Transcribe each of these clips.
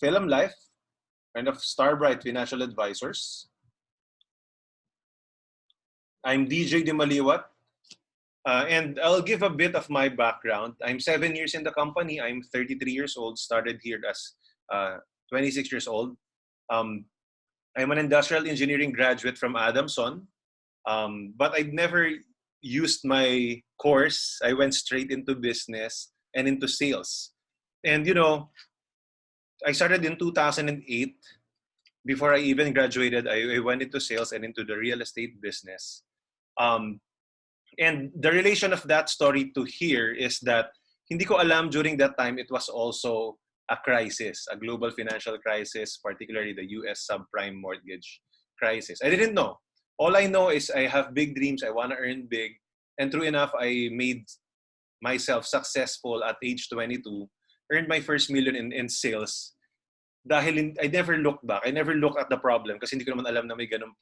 Philam Life and of Starbright Financial Advisors. I'm DJ Dimaliuat, and I'll give a bit of my background. I'm 7 years in the company. I'm 33 years old, started here as 26 years old. I'm an industrial engineering graduate from Adamson, but I've never used my course. I went straight into business and into sales. And I started in 2008. Before I even graduated, I went into sales and into the real estate business. And the relation of that story to here is that hindi ko alam during that time it was also a crisis, a global financial crisis, particularly the US subprime mortgage crisis. I didn't know. All I know is I have big dreams. I want to earn big. And true enough, I made myself successful at age 22, earned my first million in sales. Dahil I never looked back. I never looked at the problem kasi hindi ko naman alam na may ganung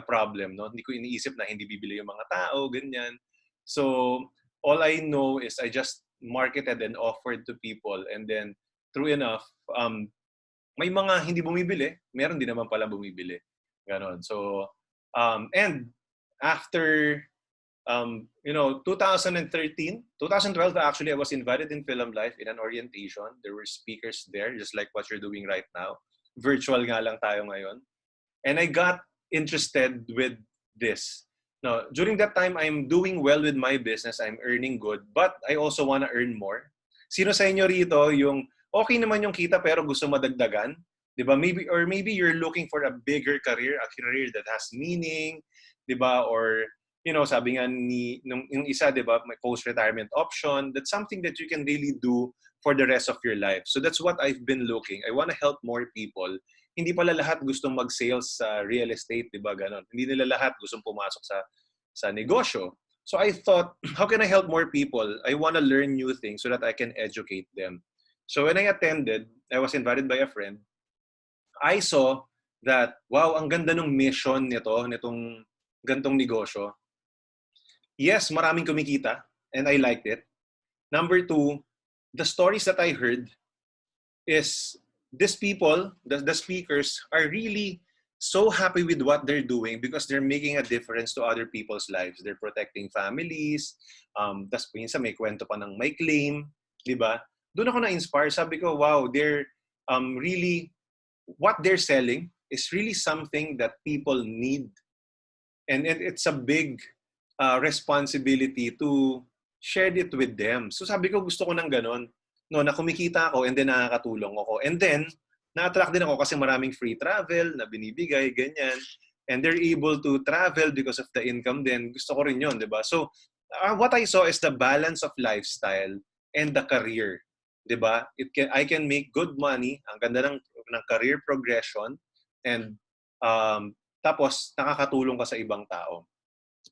problem. No? Hindi ko iniisip na hindi bibili yung mga tao, ganyan. So, all I know is I just marketed and offered to people. And then, true enough, may mga hindi bumibili. Meron din naman pala bumibili. Ganon. So, and after 2013, 2012, actually, I was invited in Philam Life in an orientation. There were speakers there, just like what you're doing right now. Virtual nga lang tayo ngayon. And I got interested with this. Now, during that time, I'm doing well with my business. I'm earning good, but I also want to earn more. Sino sa inyo rito yung okay naman yung kita pero gusto madagdagan? Diba? Maybe you're looking for a bigger career, a career that has meaning, diba? Or sabi nga yung isa, di ba, may post-retirement option. That's something that you can really do for the rest of your life. So that's what I've been looking. I want to help more people. Hindi pala lahat gustong mag-sales sa real estate, di ba, ganon. Hindi nila lahat gustong pumasok sa negosyo. So I thought, how can I help more people? I want to learn new things so that I can educate them. So when I attended, I was invited by a friend. I saw that, wow, ang ganda ng mission nitong gantong negosyo. Yes, maraming kumikita, and I liked it. Number two, the stories that I heard is these people, the speakers, are really so happy with what they're doing because they're making a difference to other people's lives. They're protecting families. Tas minsan may kwento pa ng may claim, di ba? Doon ako na-inspire. Sabi ko, wow, they're really, what they're selling is really something that people need. And it's a big responsibility to share it with them. So sabi ko, gusto ko ng ganon. No, na kumikita ako and then nakakatulong ako. And then, na-attract din ako kasi maraming free travel na binibigay, ganyan. And they're able to travel because of the income din. Gusto ko rin yun, di ba? So, what I saw is the balance of lifestyle and the career. Di ba? I can make good money. Ang ganda ng career progression. And tapos, nakakatulong ka sa ibang tao.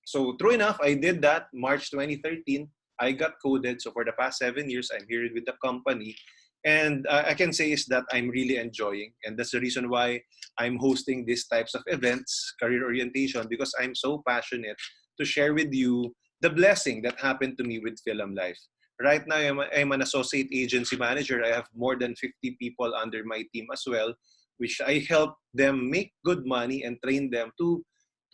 So, true enough, I did that. March 2013, I got coded. So, for the past 7 years, I'm here with the company. And I can say is that I'm really enjoying. And that's the reason why I'm hosting these types of events, career orientation, because I'm so passionate to share with you the blessing that happened to me with Philam Life. Right now, I'm an associate agency manager. I have more than 50 people under my team as well, which I help them make good money and train them to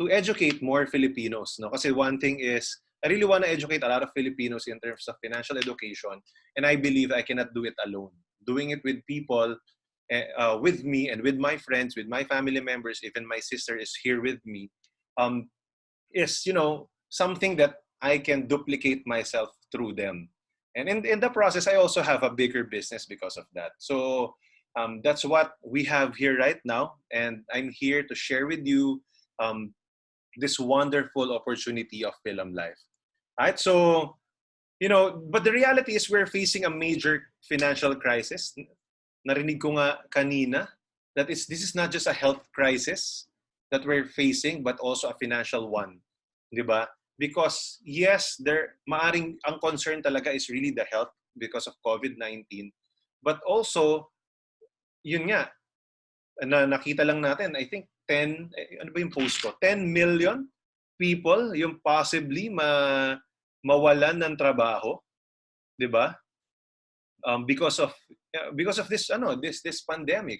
educate more Filipinos. No? Kasi one thing is, I really want to educate a lot of Filipinos in terms of financial education, and I believe I cannot do it alone. Doing it with people, with me and with my friends, with my family members, even my sister is here with me, is, something that I can duplicate myself through them. And in the process, I also have a bigger business because of that. So that's what we have here right now, and I'm here to share with you this wonderful opportunity of Philam Life. Right? So, but the reality is we're facing a major financial crisis. Narinig ko nga kanina that this is not just a health crisis that we're facing, but also a financial one. Di ba? Because yes, ang concern talaga is really the health because of COVID-19. But also, yun nga, nakita lang natin, I think 10 million people yung possibly mawalan ng trabaho, 'di ba? because of this pandemic,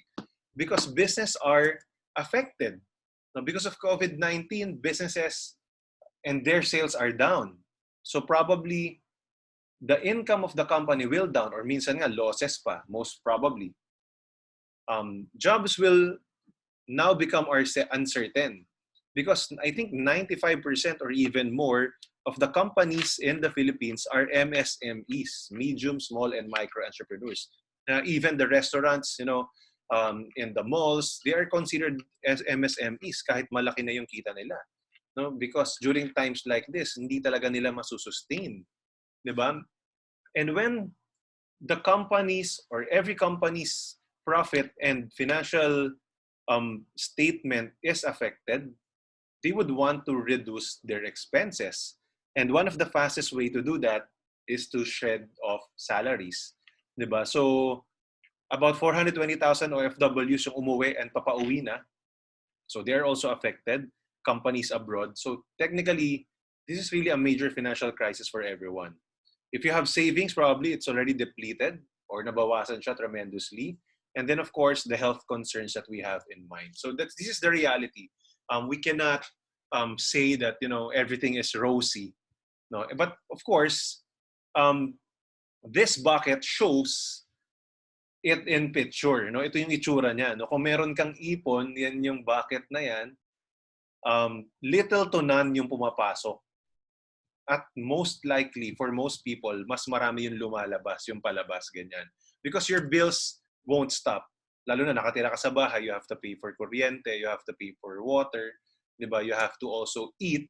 because business are affected. Now, because of COVID-19, businesses and their sales are down. So probably the income of the company will down, or minsan nga losses pa, most probably. Jobs will now become uncertain because I think 95% or even more of the companies in the Philippines are MSMEs, medium, small, and micro entrepreneurs. Even the restaurants, in the malls, they are considered as MSMEs kahit malaki na yung kita nila. No? Because during times like this, hindi talaga nila masusustain. Diba? And when the companies or every company's profit and financial statement is affected, they would want to reduce their expenses. And one of the fastest way to do that is to shred off salaries. Diba? So, about 420,000 OFWs yung umuwi and papauwi na. So, they're also affected. Companies abroad. So, technically, this is really a major financial crisis for everyone. If you have savings, probably it's already depleted or nabawasan siya tremendously. And then, of course, the health concerns that we have in mind. So this is the reality. We cannot say that everything is rosy. No, but of course, this bucket shows it in picture. No, ito yung itsura niya. No, kung meron kang ipon, yan yung bucket na yan. Little to none yung pumapasok. At most likely, for most people, mas marami yung lumalabas, yung palabas, ganyan. Because your bills won't stop. Lalo na nakatira ka sa bahay, you have to pay for kuryente, you have to pay for water, diba? You have to also eat,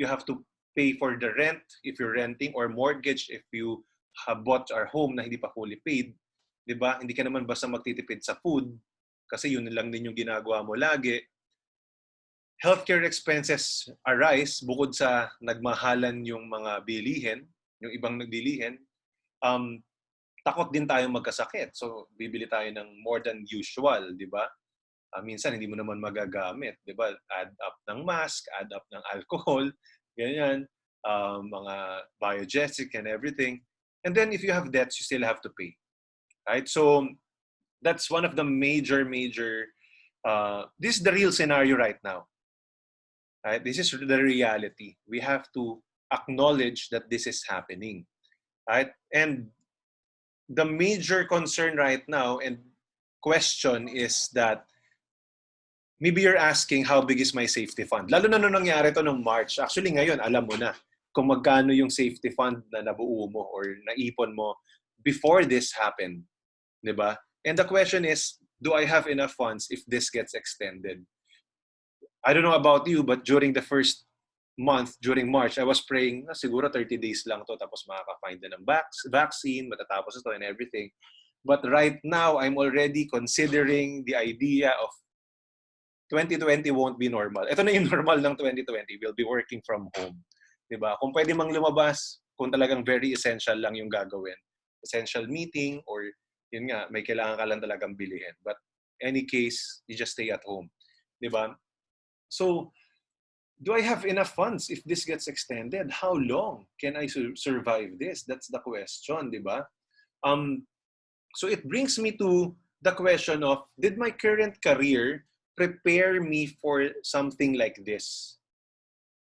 you have to pay for the rent if you're renting, or mortgage if you have bought our home na hindi pa fully paid. Diba? Hindi ka naman basta magtitipid sa food kasi yun lang din yung ginagawa mo lagi. Healthcare expenses arise bukod sa nagmahalan yung mga bilihin, yung ibang nagbilihin. Takot din tayo magkasakit. So, bibili tayo ng more than usual, di ba? Minsan, hindi mo naman magagamit, di ba? Add up ng mask, add up ng alcohol, ganyan, mga biogesic and everything. And then, if you have debts, you still have to pay. Right? So, that's one of the major, this is the real scenario right now. Right? This is the reality. We have to acknowledge that this is happening. Right? And the major concern right now and question is that maybe you're asking how big is my safety fund? Lalo na nung nangyari to nung March. Actually ngayon, alam mo na kung magkano yung safety fund na nabuo mo or naipon mo before this happened. Diba? And the question is, do I have enough funds if this gets extended? I don't know about you, but during the first month, during March, I was praying, siguro 30 days lang to, tapos makaka-find na ng vaccine, matatapos ito and everything. But right now, I'm already considering the idea of 2020 won't be normal. Ito na yung normal ng 2020. We'll be working from home. Diba? Kung pwede mang lumabas, kung talagang very essential lang yung gagawin. Essential meeting or yun nga, may kailangan ka lang talagang bilihin. But any case, you just stay at home. Diba? So, do I have enough funds if this gets extended? How long can I survive this? That's the question, di ba? So it brings me to the question of, did my current career prepare me for something like this?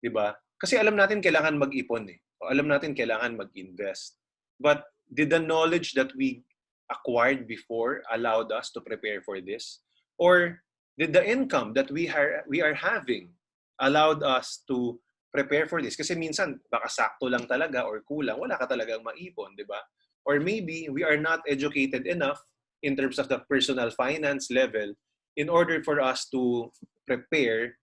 Di ba? Kasi alam natin kailangan mag-ipon eh. Alam natin kailangan mag-invest. But did the knowledge that we acquired before allowed us to prepare for this? Or did the income that we are having allowed us to prepare for this? Kasi minsan, baka sakto lang talaga or kulang, wala ka talagang maipon, di ba? Or maybe we are not educated enough in terms of the personal finance level in order for us to prepare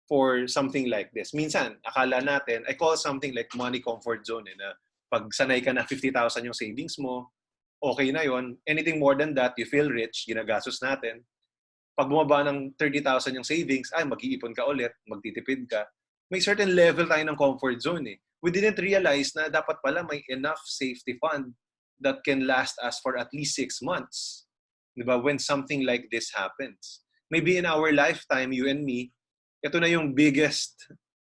for something like this. Minsan, akala natin, I call something like money comfort zone. Na pag sanay ka na 50,000 yung savings mo, okay na yon. Anything more than that, you feel rich, ginagastos natin. Pag bumaba ng 30,000 yung savings, mag-iipon ka ulit, magtitipid ka. May certain level tayo ng comfort zone eh. We didn't realize na dapat pala may enough safety fund that can last us for at least 6 months. Diba? When something like this happens. Maybe in our lifetime, you and me, ito na yung biggest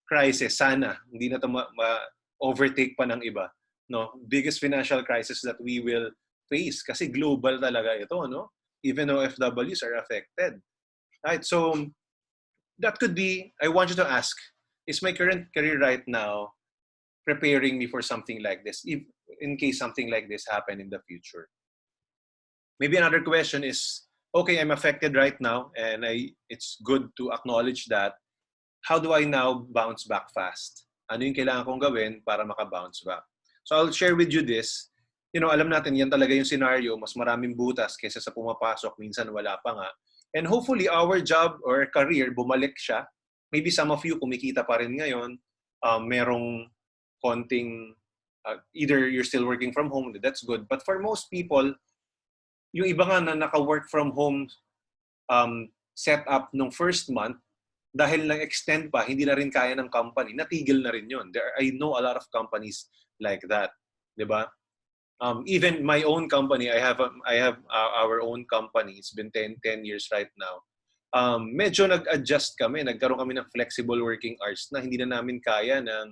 crisis. Sana, hindi na ito ma-overtake pa ng iba. No? Biggest financial crisis that we will face kasi global talaga ito, no? Even OFWs are affected. Right? So that could be, I want you to ask, is my current career right now preparing me for something like this, if in case something like this happen in the future? Maybe another question is, okay, I'm affected right now, and it's good to acknowledge that. How do I now bounce back fast? Ano yung kailangan kong gawin para maka-bounce back? So I'll share with you this. Alam natin, yan talaga yung scenario. Mas maraming butas kaysa sa pumapasok. Minsan wala pa nga. And hopefully, our job or career, bumalik siya. Maybe some of you, kumikita pa rin ngayon. Merong konting, either you're still working from home, that's good. But for most people, yung iba nga na naka-work from home set up nung first month, dahil lang-extend pa, hindi na rin kaya ng company, natigil na rin yun. I know a lot of companies like that. Diba? Even my own company, I have our own company. It's been 10 years right now. Medyo nag-adjust kami. Nagkaroon kami ng flexible working hours na hindi na namin kaya ng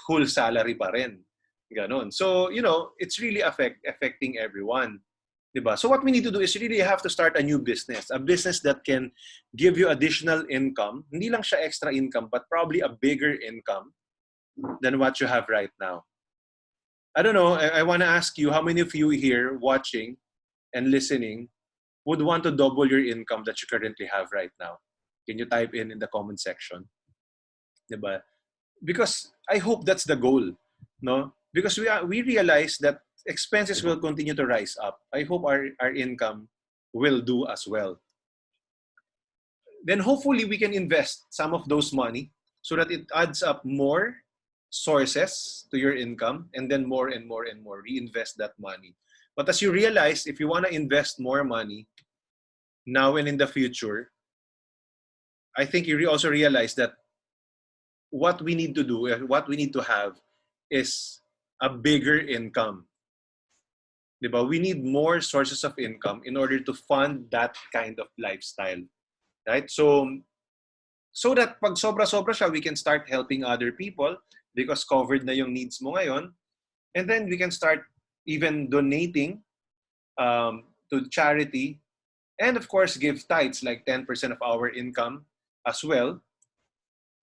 whole salary pa rin. Ganon. So, it's really affecting everyone. Diba? So what we need to do is really have to start a new business. A business that can give you additional income. Hindi lang siya extra income, but probably a bigger income than what you have right now. I don't know. I want to ask you, how many of you here watching and listening would want to double your income that you currently have right now? Can you type in the comment section? Diba? Because I hope that's the goal. No? Because we realize that expenses will continue to rise up. I hope our income will do as well. Then hopefully we can invest some of those money so that it adds up more sources to your income, and then more and more and more reinvest that money. But as you realize, if you want to invest more money now and in the future, I think you also realize that what we need to do, what we need to have is a bigger income. Diba? We need more sources of income in order to fund that kind of lifestyle. Right? So that pag sobra-sobra siya, we can start helping other people because covered na yung needs mo ngayon. And then we can start even donating to charity. And of course, give tithes like 10% of our income as well.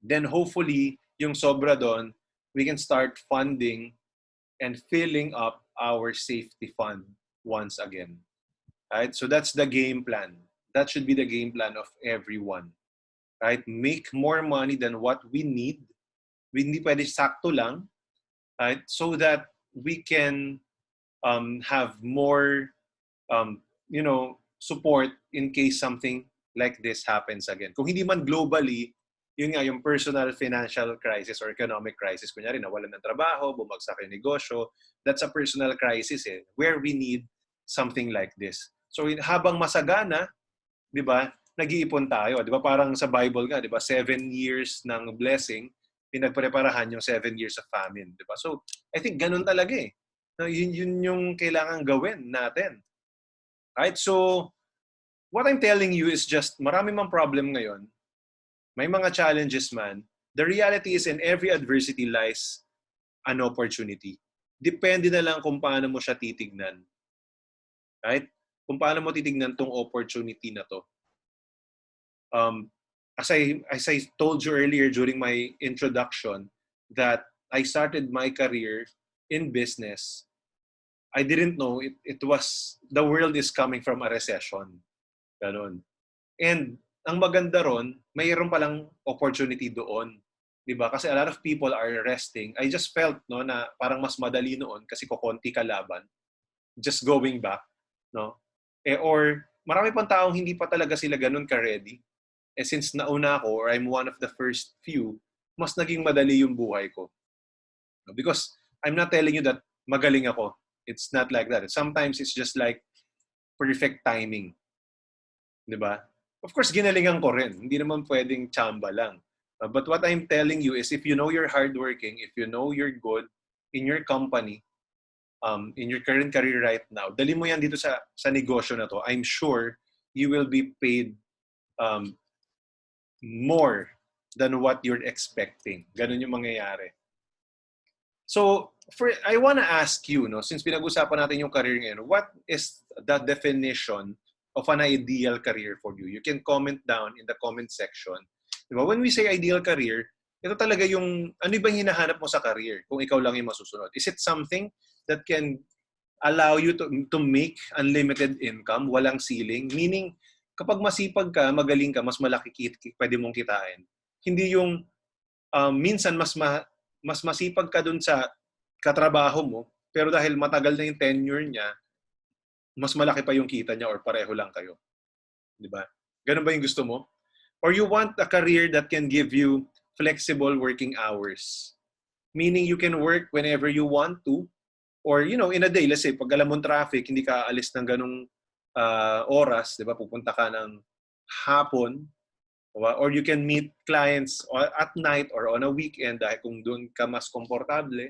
Then hopefully, yung sobra doon, we can start funding and filling up our safety fund once again. Right? So that's the game plan. That should be the game plan of everyone. Right? Make more money than what we need. Hindi pwede sakto lang. Right? So that we can have more support in case something like this happens again. Kung hindi man globally, yun nga, yung personal financial crisis or economic crisis, kunyari nawalan ng trabaho, bumagsak yung negosyo, that's a personal crisis where we need something like this. So habang masagana, di ba, nag-iipon tayo. Di ba parang sa Bible nga, di ba, 7 years ng blessing, pinagpreparahan yung 7 years of famine. Di ba? So I think ganun talaga Yun yung kailangan gawin natin. Right? So what I'm telling you is just marami mang problem ngayon. May mga challenges man. The reality is in every adversity lies an opportunity. Depende na lang kung paano mo siya titignan. Right? Kung paano mo titignan tong opportunity na to. As I told you earlier during my introduction that I started my career in business, I didn't know it was, the world is coming from a recession. Ganon. And ang maganda ron, mayroon palang opportunity doon. Diba? Kasi a lot of people are resting. I just felt na parang mas madali noon kasi kokonti kalaban. Just going back. No? Or marami pang taong hindi pa talaga sila ganun ka-ready. Since nauna ako, or I'm one of the first few, mas naging madali yung buhay ko. Because I'm not telling you that magaling ako. It's not like that. Sometimes it's just like perfect timing. Diba? Of course, ginalingan ko rin. Hindi naman pwedeng tsamba lang. But what I'm telling you is if you know you're hardworking, if you know you're good in your company, in your current career right now, dali mo yan dito sa negosyo na to. I'm sure you will be paid more than what you're expecting. Ganun yung mangyayari. So, I want to ask you, no, since pinag-usapan natin yung career ngayon, what is the definition of an ideal career for you? You can comment down in the comment section. Diba? When we say ideal career, ito talaga yung, ano ba yung hinahanap mo sa career kung ikaw lang yung masusunod? Is it something that can allow you to make unlimited income, walang ceiling? Meaning, kapag masipag ka, magaling ka, mas malaki pwede mong kitain. Hindi yung minsan mas masipag ka dun sa katrabaho mo, pero dahil matagal na yung tenure niya, mas malaki pa yung kita niya or pareho lang kayo. Di ba? Ganun ba yung gusto mo? Or you want a career that can give you flexible working hours? Meaning you can work whenever you want to, or in a day, let's say, pag alam mong traffic, hindi ka aalis ng ganung oras, di ba? Pupunta ka ng hapon, or you can meet clients at night or on a weekend dahil kung doon ka mas komportable.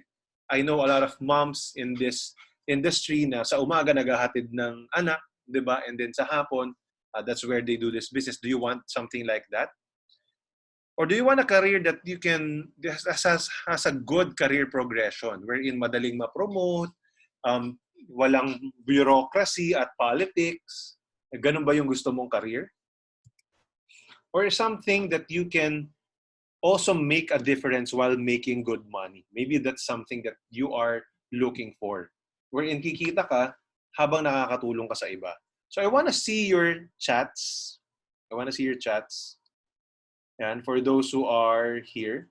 I know a lot of moms in this industry na sa umaga naghahatid ng anak, di ba? And then sa hapon, that's where they do this business. Do you want something like that? Or do you want a career that you can has a good career progression wherein madaling ma-promote, walang bureaucracy at politics? Ganun ba yung gusto mong career? Or something that you can also make a difference while making good money? Maybe that's something that you are looking for. Wherein kikita ka habang nakakatulong ka sa iba. So I want to see your chats. I want to see your chats. And for those who are here.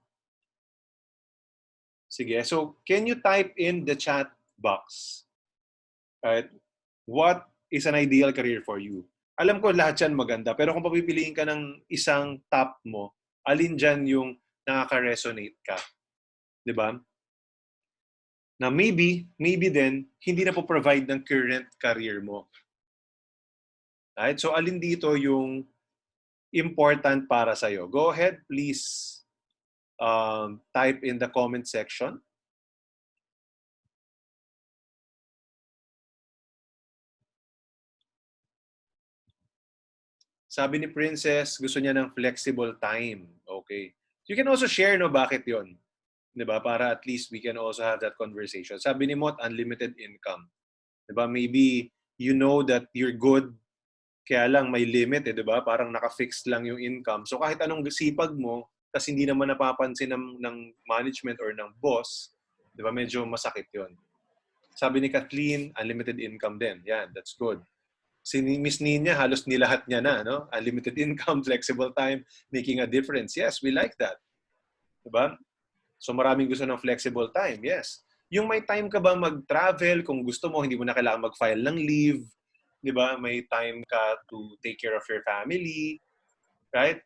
Sige. So can you type in the chat box? Right? What is an ideal career for you? Alam ko lahat yan maganda, pero kung papipiliin ka ng isang top mo, alin dyan yung nakaka-resonate ka? Di ba? Na maybe din, hindi na po provide ng current career mo. Right? So alin dito yung important para sa'yo? Go ahead, please type in the comment section. Sabi ni Princess, gusto niya ng flexible time. Okay. You can also share, no, bakit yon, diba? Para at least we can also have that conversation. Sabi ni Mot, unlimited income. Diba? Maybe you know that you're good, kaya lang may limit, diba? Parang naka-fixed lang yung income. So kahit anong sipag mo, tas hindi naman napapansin ng management or ng boss, diba? Medyo masakit yon. Sabi ni Kathleen, unlimited income din. Yan, that's good. Si Miss Nina, halos nilahat niya na, no? Unlimited income, flexible time, making a difference. Yes, we like that. Diba? So maraming gusto ng flexible time. Yes. Yung may time ka ba mag-travel, kung gusto mo, hindi mo na kailangan mag-file ng leave. Diba? May time ka to take care of your family. Right?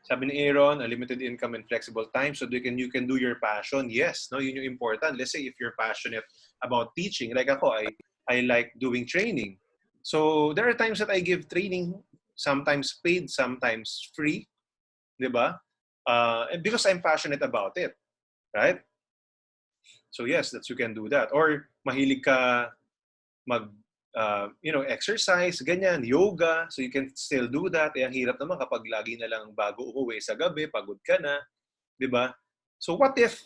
Sabi ni Aaron, unlimited income and flexible time so you can do your passion. Yes, no, yun yung important. Let's say if you're passionate about teaching, like ako, I like doing training. So there are times that I give training, sometimes paid, sometimes free, di ba? And because I'm passionate about it, right? So yes, that you can do that. Or mahilig ka mag exercise, ganyan, yoga, so you can still do that. Ang hirap naman kapag lagi na lang bago umuwi sa gabi, pagod ka na, di ba? So what if,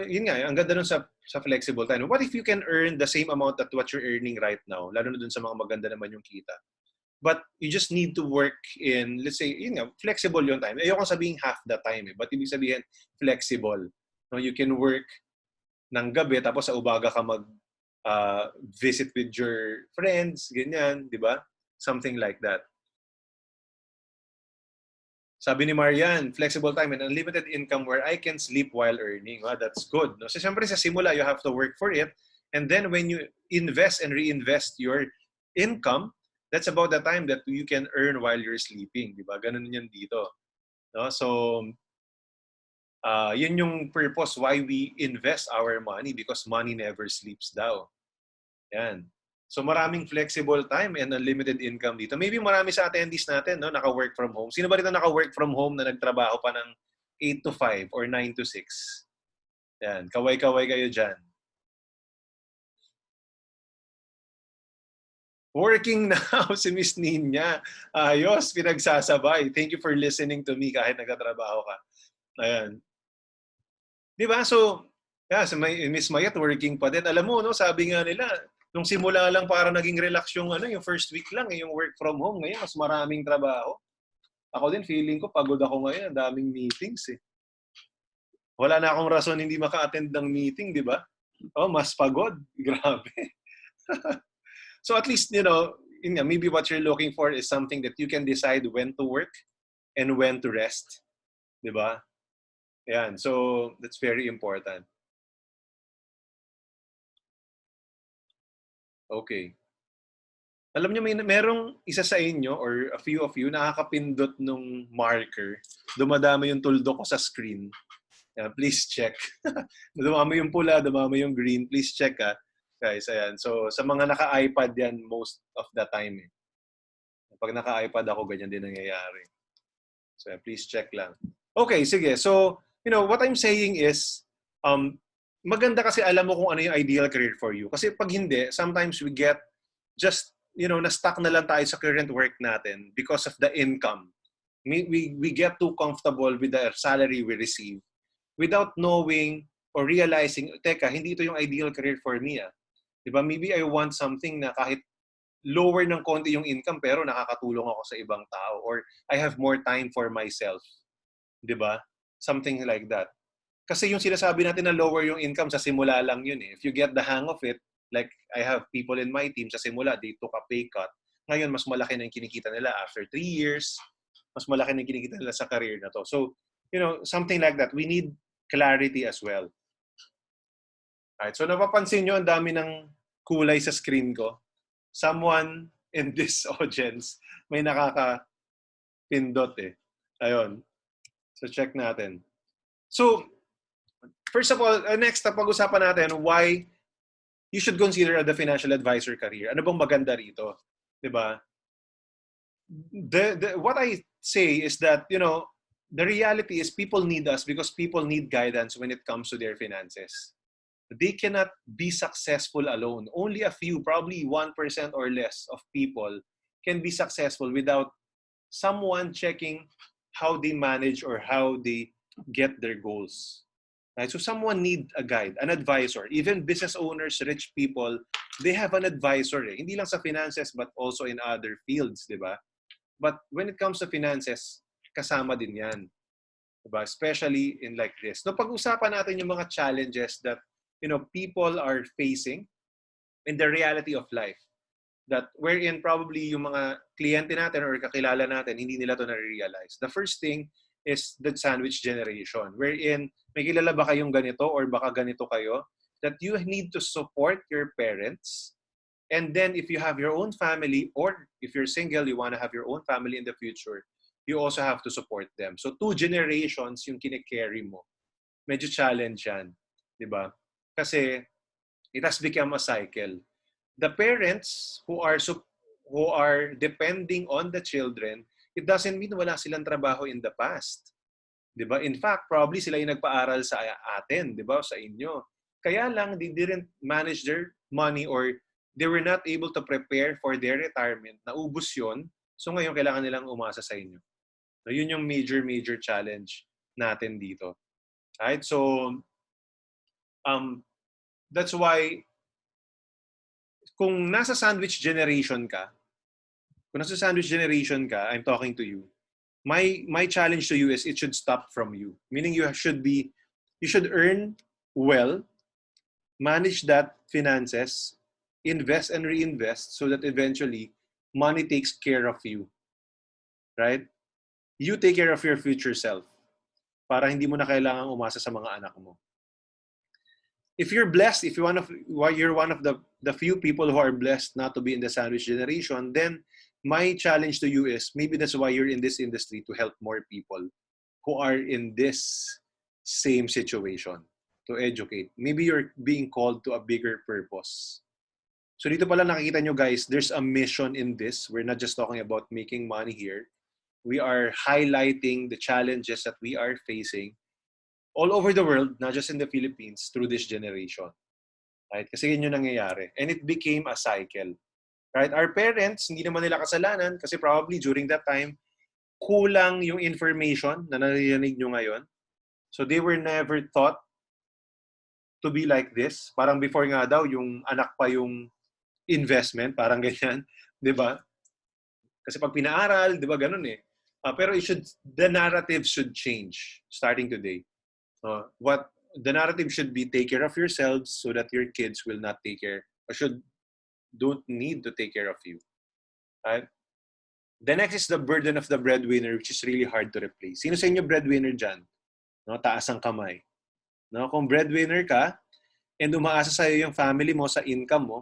yun nga, ang ganda nun sa flexible time. What if you can earn the same amount that what you're earning right now, lalo na dun sa mga maganda naman yung kita. But you just need to work in, let's say, yun nga, flexible yung time. Ayoko sabihin half the time, but ibig sabihin flexible. No, you can work ng gabi, tapos sa umaga ka visit with your friends, ganyan, di ba? Something like that. Sabi ni Marian, flexible time and unlimited income where I can sleep while earning. That's good. No? So, siyempre sa simula, you have to work for it. And then when you invest and reinvest your income, that's about the time that you can earn while you're sleeping. Di ba? Ganun yan dito. No? So, yun yung purpose why we invest our money, because money never sleeps daw. Yan. So maraming flexible time and unlimited income dito. Maybe marami sa attendees natin, no, naka-work from home. Sino ba rito naka-work from home na nagtrabaho pa ng 8 to 5 or 9 to 6? Yan. Kaway-kaway kayo dyan. Working now si Miss Nina. Ayos, pinagsasabay. Thank you for listening to me kahit nagtatrabaho ka. Ayan. Di ba? So, Yeah, sa Miss Mayat working pa din. Alam mo, no, sabi nga nila, nung simula lang para naging relax yung yung first week lang, yung work from home. Ngayon, mas maraming trabaho. Ako din, feeling ko, pagod ako ngayon. Ang daming meetings eh. Wala na akong rason hindi maka-attend ng meeting, di ba? Oh, mas pagod. Grabe. So at least, maybe what you're looking for is something that you can decide when to work and when to rest. Di ba? Yan. So that's very important. Okay. Alam niyo, merong isa sa inyo or a few of you nakakapindot nung marker. Dumadami yung tuldok ko sa screen. Please check. Dumami yung pula, dumami yung green. Please check guys. Ayan. So sa mga naka-iPad yan most of the time. Eh. Pag naka-iPad ako, ganyan din nangyayari. So please check lang. Okay, sige. So, what I'm saying is, maganda kasi alam mo kung ano yung ideal career for you. Kasi pag hindi, sometimes we get just na-stuck na lang tayo sa current work natin because of the income. We get too comfortable with the salary we receive without knowing or realizing, teka, hindi ito yung ideal career for me. Diba? Maybe I want something na kahit lower ng konti yung income pero nakakatulong ako sa ibang tao or I have more time for myself. Diba? Something like that. Kasi yung sinasabi natin na lower yung income sa simula lang yun eh. If you get the hang of it, like I have people in my team sa simula, they took a pay cut. Ngayon, mas malaki na yung kinikita nila after 3 years. Mas malaki na yung kinikita nila sa career na to. So, something like that. We need clarity as well. Alright, so napapansin nyo, ang dami ng kulay sa screen ko. Someone in this audience may nakaka-pindot eh. Ayun. So, check natin. So, first of all, next, pag-usapan natin why you should consider the financial advisor career. Ano bang maganda rito? Diba? What I say is that, the reality is people need us because people need guidance when it comes to their finances. They cannot be successful alone. Only a few, probably 1% or less of people can be successful without someone checking how they manage or how they get their goals. Right? So someone need a guide, an advisor. Even business owners, rich people, they have an advisor. Eh. Hindi lang sa finances but also in other fields, di ba? But when it comes to finances, kasama din yan. Diba? Especially in like this. No, pag-usapan natin yung mga challenges that people are facing in the reality of life. That wherein probably yung mga kliyente natin or kakilala natin, hindi nila to na-realize. The first thing is the sandwich generation. Wherein, may kilala ba kayong ganito or baka ganito kayo? That you need to support your parents. And then if you have your own family or if you're single, you want to have your own family in the future, you also have to support them. So 2 generations yung kine-carry mo. Medyo challenge yan. Diba? Kasi it has become a cycle. The parents who are depending on the children, it doesn't mean wala silang trabaho in the past. 'Di ba? In fact, probably sila yung nagpaaral sa atin, 'di ba? Sa inyo. Kaya lang they didn't manage their money or they were not able to prepare for their retirement. Naubos 'yon. So ngayon kailangan nilang umasa sa inyo. So yun yung major challenge natin dito. Right? So that's why kung nasa sandwich generation ka, I'm talking to you. My challenge to you is it should stop from you. Meaning you should earn well, manage that finances, invest and reinvest so that eventually money takes care of you. Right? You take care of your future self para hindi mo na kailangang umasa sa mga anak mo. If you're blessed, if you're one of the few people who are blessed not to be in the sandwich generation, then my challenge to you is maybe that's why you're in this industry, to help more people who are in this same situation, to educate. Maybe you're being called to a bigger purpose. So dito pala nakikita nyo guys, there's a mission in this. We're not just talking about making money here. We are highlighting the challenges that we are facing all over the world, not just in the Philippines, through this generation. Right? Kasi yun yung nangyayari. And it became a cycle. Right? Our parents, hindi naman nila kasalanan kasi probably during that time, kulang yung information na naririnig nyo ngayon. So they were never taught to be like this. Parang before nga daw, yung anak pa yung investment, parang ganyan. Di ba? Kasi pag pinaaral, di ba, ganun eh. Pero the narrative should change starting today. The narrative should be take care of yourselves so that your kids will not take care, or don't need to take care of you. Right? The next is the burden of the breadwinner, which is really hard to replace. Sino sa inyo breadwinner dyan? No, taas ang kamay. No, kung breadwinner ka, and umaasa sa'yo yung family mo sa income mo,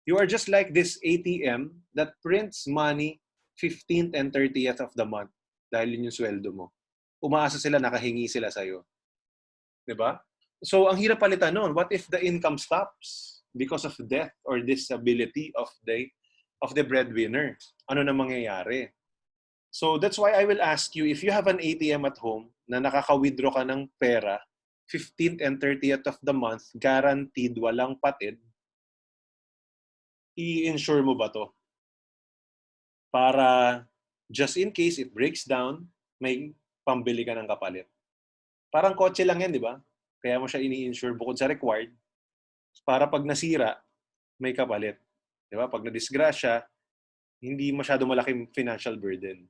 you are just like this ATM that prints money 15th and 30th of the month dahil yun yung sweldo mo. Umaasa sila, nakahingi sila sa'yo. Diba? So, ang hirap palitan nun. What if the income stops because of death or disability of the breadwinner? Ano na mangyayari? So, that's why I will ask you, if you have an ATM at home na nakaka-withdraw ka ng pera 15th and 30th of the month, guaranteed, walang patid, i-insure mo ba to? Para just in case it breaks down, may pambili ka ng kapalit. Parang kotse lang yan, di ba? Kaya mo siya ini-insure bukod sa required para pag nasira, may kapalit. Di ba? Pag na-disgrasya, hindi masyado malaking financial burden.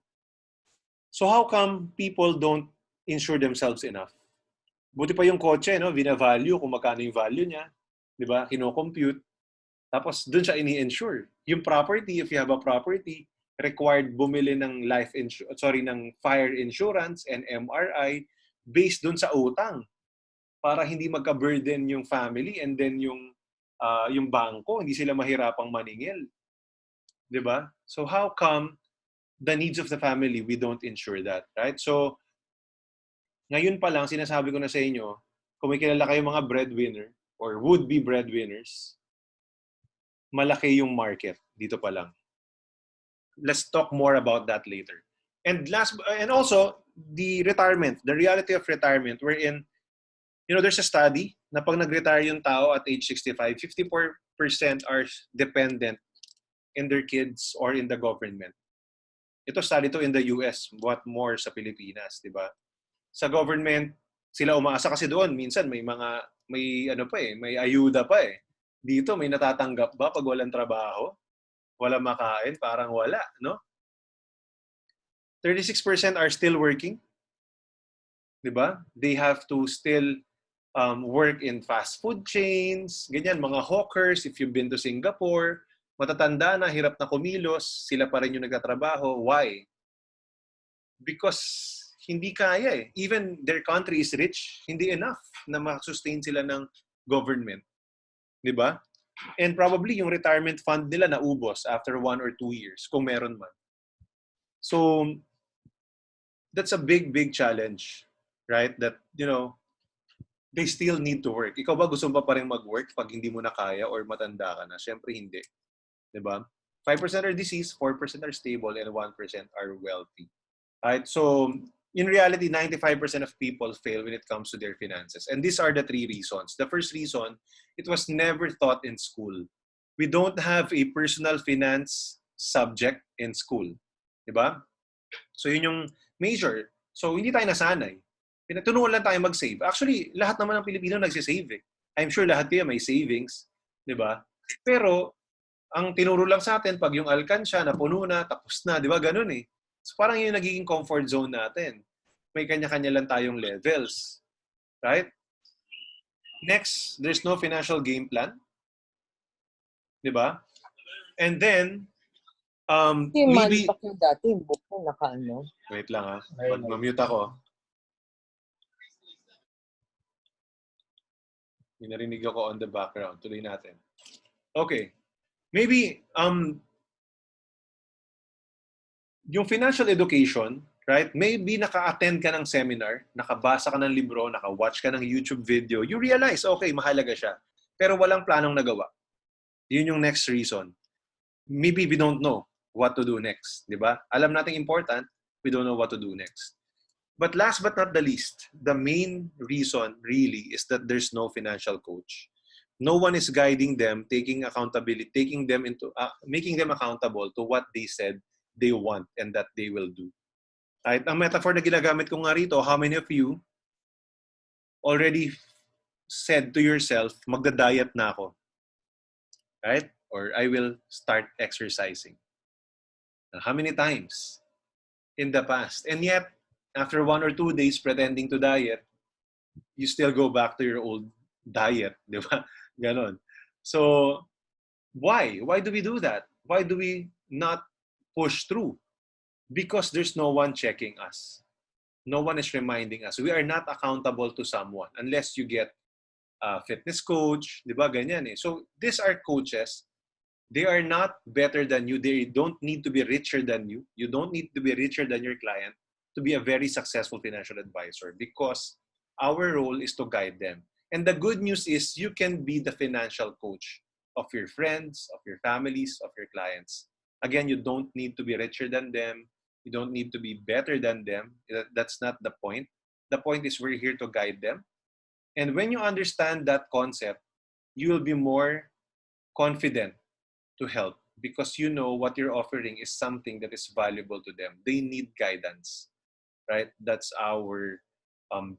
So how come people don't insure themselves enough? Buti pa yung kotse, no? Vina-value kung magkano yung value niya. Di ba? Kino-compute. Tapos dun siya ini-insure. Yung property, if you have a property, required bumili ng ng fire insurance and MRI based dun sa utang para hindi magka-burden yung family and then yung bangko, hindi sila mahirapang maningil. 'Di ba? So how come the needs of the family, we don't insure that, right? So ngayon pa lang sinasabi ko na sa inyo, kung may kilala kayong mga breadwinner or would-be breadwinners, malaki yung market dito pa lang. Let's talk more about that later. And also the retirement, the reality of retirement, wherein there's a study na pag nag-retire yung tao at age 65, 54% are dependent in their kids or in the government. Ito study to in the US, what more sa Pilipinas, di ba? Sa government, sila umaasa kasi doon. Minsan may may ayuda pa eh. Dito may natatanggap ba pag walang trabaho? Wala makain? Parang wala, no? 36% are still working. Di ba? They have to still work in fast food chains, ganyan, mga hawkers, if you've been to Singapore, matatanda na, hirap na kumilos, sila pa rin yung nagtatrabaho. Why? Because hindi kaya eh. Even their country is rich, hindi enough na ma-sustain sila ng government. Di ba? And probably yung retirement fund nila naubos after 1 or 2 years, kung meron man. So, that's a big, big challenge, right? That, they still need to work. Ikaw ba gusto mo pa rin mag-work pag hindi mo na kaya or matanda ka na? Siyempre hindi. Diba? 5% are deceased, 4% are stable, and 1% are wealthy. Right? So, in reality, 95% of people fail when it comes to their finances. And these are the 3 reasons. The first reason, it was never taught in school. We don't have a personal finance subject in school. Diba? So, yun yung major. So, hindi tayo nasanay. Pinatunuan lang tayo mag-save. Actually, lahat naman ng Pilipino nagsisave eh. I'm sure lahat kayo may savings. Diba? Pero, ang tinuro lang sa atin, pag yung alkansya, napuno na, tapos na. Diba? Ganun eh. So, parang yun nagiging comfort zone natin. May kanya-kanya lang tayong levels. Right? Next, there's no financial game plan. Diba? And then, maybe... Yung dati, buko naka-ano. Wait lang mag-mute ako. May narinig ako on the background. Tuloy natin. Okay. Maybe, yung financial education, right? Maybe naka-attend ka ng seminar, nakabasa ka ng libro, naka-watch ka ng YouTube video, you realize, okay, mahalaga siya. Pero walang planong nagawa. Yun yung next reason. Maybe we don't know what to do next. Diba? Alam natin important, we don't know what to do next. But last but not the least, the main reason really is that there's no financial coach. No one is guiding them, taking accountability, making them accountable to what they said they want and that they will do. Right? Ang metaphor na ginagamit ko nga rito, how many of you already said to yourself, magda-diet na ako, right? Or I will start exercising. How many times in the past? And yet, after 1 or 2 days pretending to diet, you still go back to your old diet, di ba? Ganon. So, why? Why do we do that? Why do we not push through? Because there's no one checking us. No one is reminding us. We are not accountable to someone unless you get a fitness coach, di ba? Ganyan eh. So, these are coaches. They are not better than you. They don't need to be richer than you. You don't need to be richer than your client to be a very successful financial advisor because our role is to guide them. And the good news is you can be the financial coach of your friends, of your families, of your clients. Again, you don't need to be richer than them. You don't need to be better than them. That's not the point. The point is we're here to guide them. And when you understand that concept, you will be more confident to help because you know what you're offering is something that is valuable to them. They need guidance, right? Um,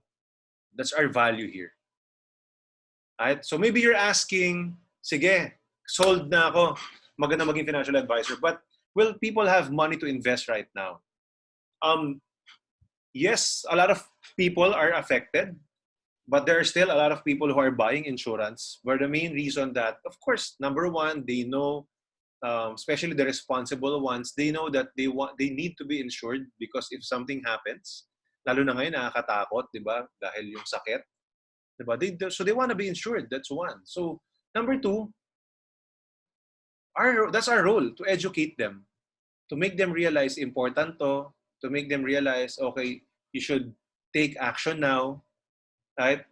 that's our value here. Right? So maybe you're asking, sige, sold na ako, maganda maging financial advisor, but will people have money to invest right now? Yes, a lot of people are affected, but there are still a lot of people who are buying insurance for the main reason that, of course, number one, they know, especially the responsible ones, they know that they need to be insured because if something happens, lalo na ngayon nakakatakot, di ba? Dahil yung sakit, di ba? So they want to be insured. That's one. So number two, that's our role to educate them, to make them realize important to make them realize, okay, you should take action now, right?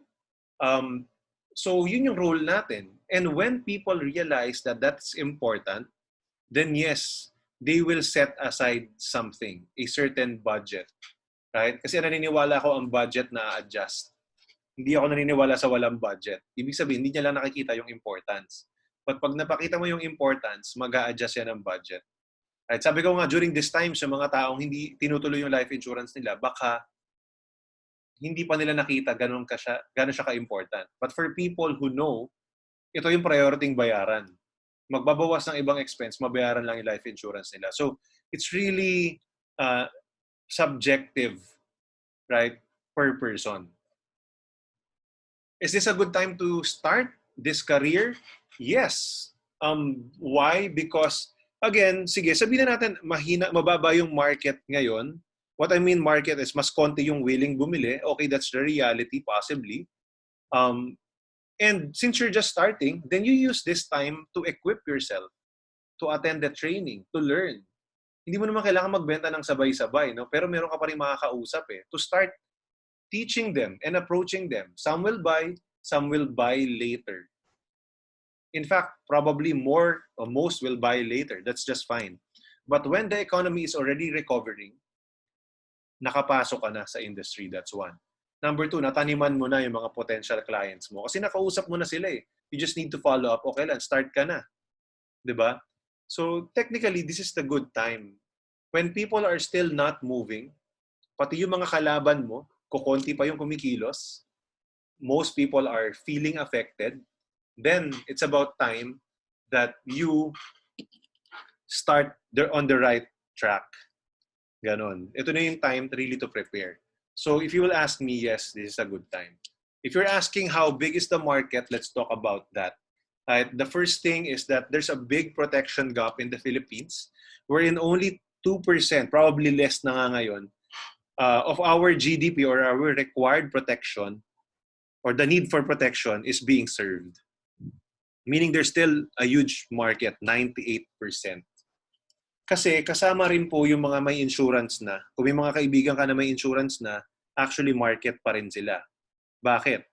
Um, so yun yung role natin. And when people realize that that's important, then yes, they will set aside something, a certain budget, right? Kasi naniniwala ako ang budget na adjust. Hindi ako naniniwala sa walang budget. Ibig sabihin, hindi niya lang nakikita yung importance. But pag napakita mo yung importance, mag-a-adjust yan ang budget. Right? Sabi ko nga, during this time, sa mga taong hindi tinutuloy yung life insurance nila, baka hindi pa nila nakita gano'n siya ka-important. But for people who know, ito yung priority bayaran. Magbabawas ng ibang expense, mabayaran lang yung life insurance nila. So, it's really subjective, right, per person. Is this a good time to start this career? Yes. Why? Because, again, sige, sabihin na natin, mababa yung market ngayon. What I mean market is mas konti yung willing bumili. Okay, that's the reality, possibly. And since you're just starting, then you use this time to equip yourself, to attend the training, to learn. Hindi mo naman kailangan magbenta ng sabay-sabay, no? Pero meron ka pa rin makakausap eh. To start teaching them and approaching them. Some will buy later. In fact, probably more or most will buy later. That's just fine. But when the economy is already recovering, nakapasok ka na sa industry. That's one. Number two, nataniman mo na yung mga potential clients mo. Kasi nakausap mo na sila eh. You just need to follow up. Okay lang, start ka na. Diba? So technically, this is the good time. When people are still not moving, pati yung mga kalaban mo, kukonti pa yung kumikilos, most people are feeling affected, then it's about time that you start on the right track. Ganon. Ito na yung time really to prepare. So if you will ask me, yes, this is a good time. If you're asking how big is the market, let's talk about that. The first thing is that there's a big protection gap in the Philippines, wherein only 2%, probably less na nga ngayon, of our GDP or our required protection or the need for protection is being served. Meaning there's still a huge market, 98%. Kasi kasama rin po yung mga may insurance na. Kung may mga kaibigan ka na may insurance na, actually market pa rin sila. Bakit?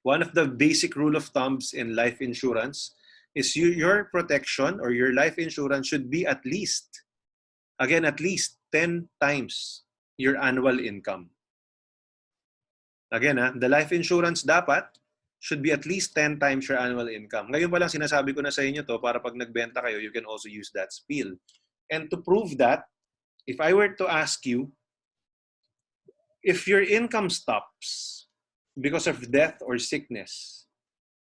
One of the basic rule of thumbs in life insurance is your protection or your life insurance should be at least 10 times your annual income. Again, the life insurance dapat should be at least 10 times your annual income. Ngayon pa lang sinasabi ko na sa inyo to para pag nagbenta kayo, you can also use that spiel. And to prove that, if I were to ask you, if your income stops, because of death or sickness,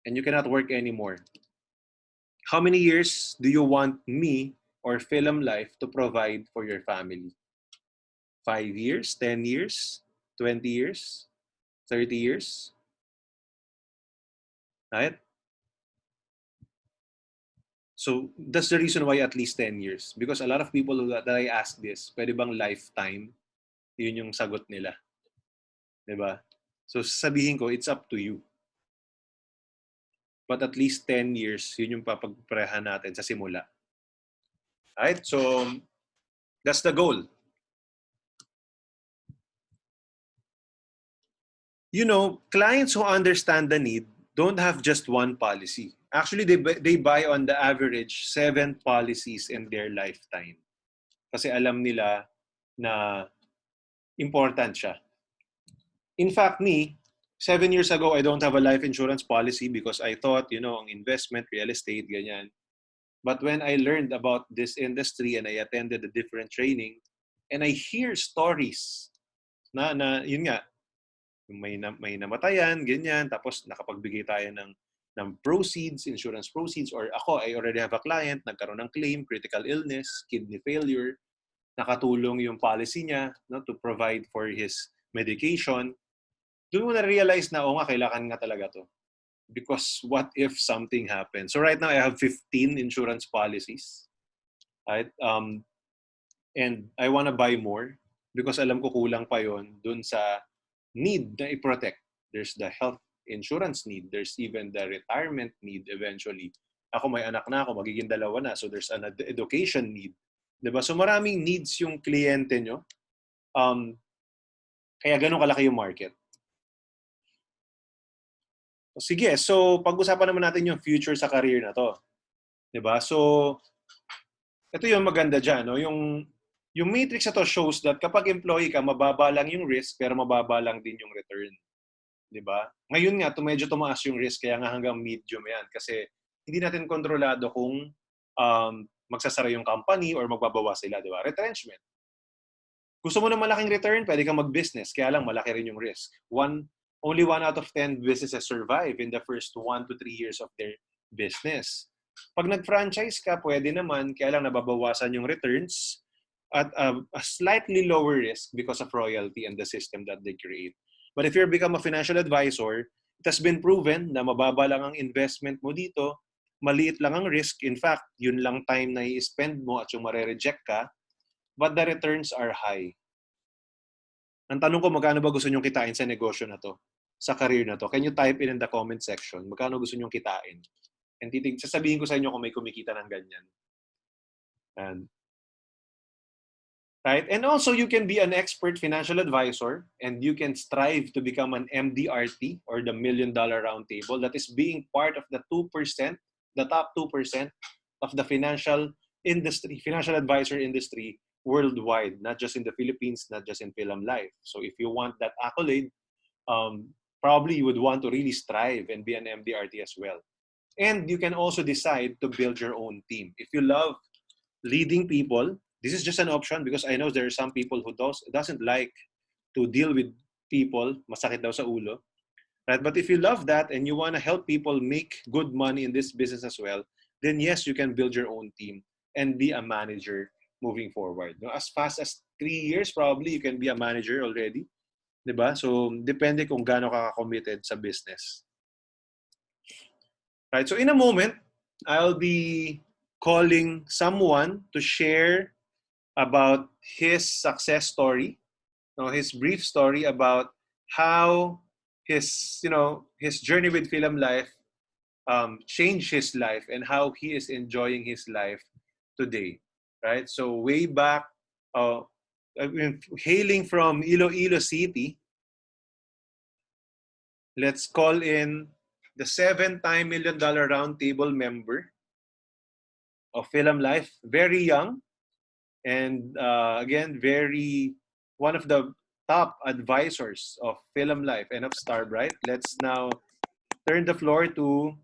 and you cannot work anymore, how many years do you want me or Philam Life to provide for your family? 5 years, 10 years, 20 years, 30 years? Right? So that's the reason why at least 10 years. Because a lot of people that I ask this, pwede bang lifetime? Yun yung sagot nila. Diba? So sabihin ko, it's up to you. But at least 10 years, yun yung papagparehan natin sa simula. Right? So that's the goal. You know, clients who understand the need don't have just one policy. Actually, they buy on the average 7 policies in their lifetime. Kasi alam nila na important siya. In fact, me, 7 years ago, I don't have a life insurance policy because I thought, you know, ang investment, real estate, ganyan. But when I learned about this industry and I attended a different training, and I hear stories na yun nga, may namatayan, ganyan, tapos nakapagbigay tayo ng proceeds, insurance proceeds, or ako, I already have a client, nagkaroon ng claim, critical illness, kidney failure, nakatulong yung policy niya, no, to provide for his medication. Doon mo na-realize na, nga, kailangan nga talaga to. Because what if something happens? So right now, I have 15 insurance policies. Right? And I want to buy more because alam ko kulang pa yon dun sa need na i-protect. There's the health insurance need. There's even the retirement need eventually. Ako may anak na ako, magiging 2 na. So there's an education need. Diba? So maraming needs yung kliyente nyo. Kaya ganun kalaki yung market. Sige, so pag-usapan naman natin yung future sa career na to. Diba? So, ito yung maganda dyan. No? Yung matrix na to shows that kapag employee ka, mababa lang yung risk, pero mababa lang din yung return. Diba? Ngayon nga, medyo tumaas yung risk, kaya nga hanggang medium yan. Kasi hindi natin kontrolado kung magsasara yung company or magbabawa sila. Diba? Retrenchment. Gusto mo ng malaking return, pwede kang mag-business. Kaya lang, malaki rin yung risk. Only 1 out of 10 businesses survive in the first 1 to 3 years of their business. Pag nag-franchise ka, pwede naman, kaya lang nababawasan yung returns at a slightly lower risk because of royalty and the system that they create. But if you become a financial advisor, it has been proven na mababa lang ang investment mo dito, maliit lang ang risk. In fact, yun lang time na i-spend mo at yung mare-reject ka, but the returns are high. Ang tanong ko, magkano ba gusto nyong kitain sa negosyo na to? Sa career na to? Can you type in the comment section? Magkano gusto nyong kitain? And sasabihin ko sa inyo kung may kumikita ng ganyan. Right? And also, you can be an expert financial advisor and you can strive to become an MDRT or the $1 Million Round Table that is being part of the 2%, the top 2% of the financial advisor industry worldwide, not just in the Philippines, not just in Philam Life. So if you want that accolade, probably you would want to really strive and be an MDRT as well. And you can also decide to build your own team. If you love leading people, this is just an option because I know there are some people who doesn't like to deal with people, masakit daw sa ulo. Right? But if you love that and you want to help people make good money in this business as well, then yes, you can build your own team and be a manager moving forward. No? As fast as 3 years, probably you can be a manager already. Diba? So, depende kung gaano ka committed sa business. Right? So, in a moment, I'll be calling someone to share about his success story, his brief story about how his journey with Philam Life changed his life and how he is enjoying his life today. Right? So way back, hailing from Iloilo City, let's call in the 7-time $1 Million Roundtable member of Philam Life, very young, and again, one of the top advisors of Philam Life and of Starbright. Let's now turn the floor to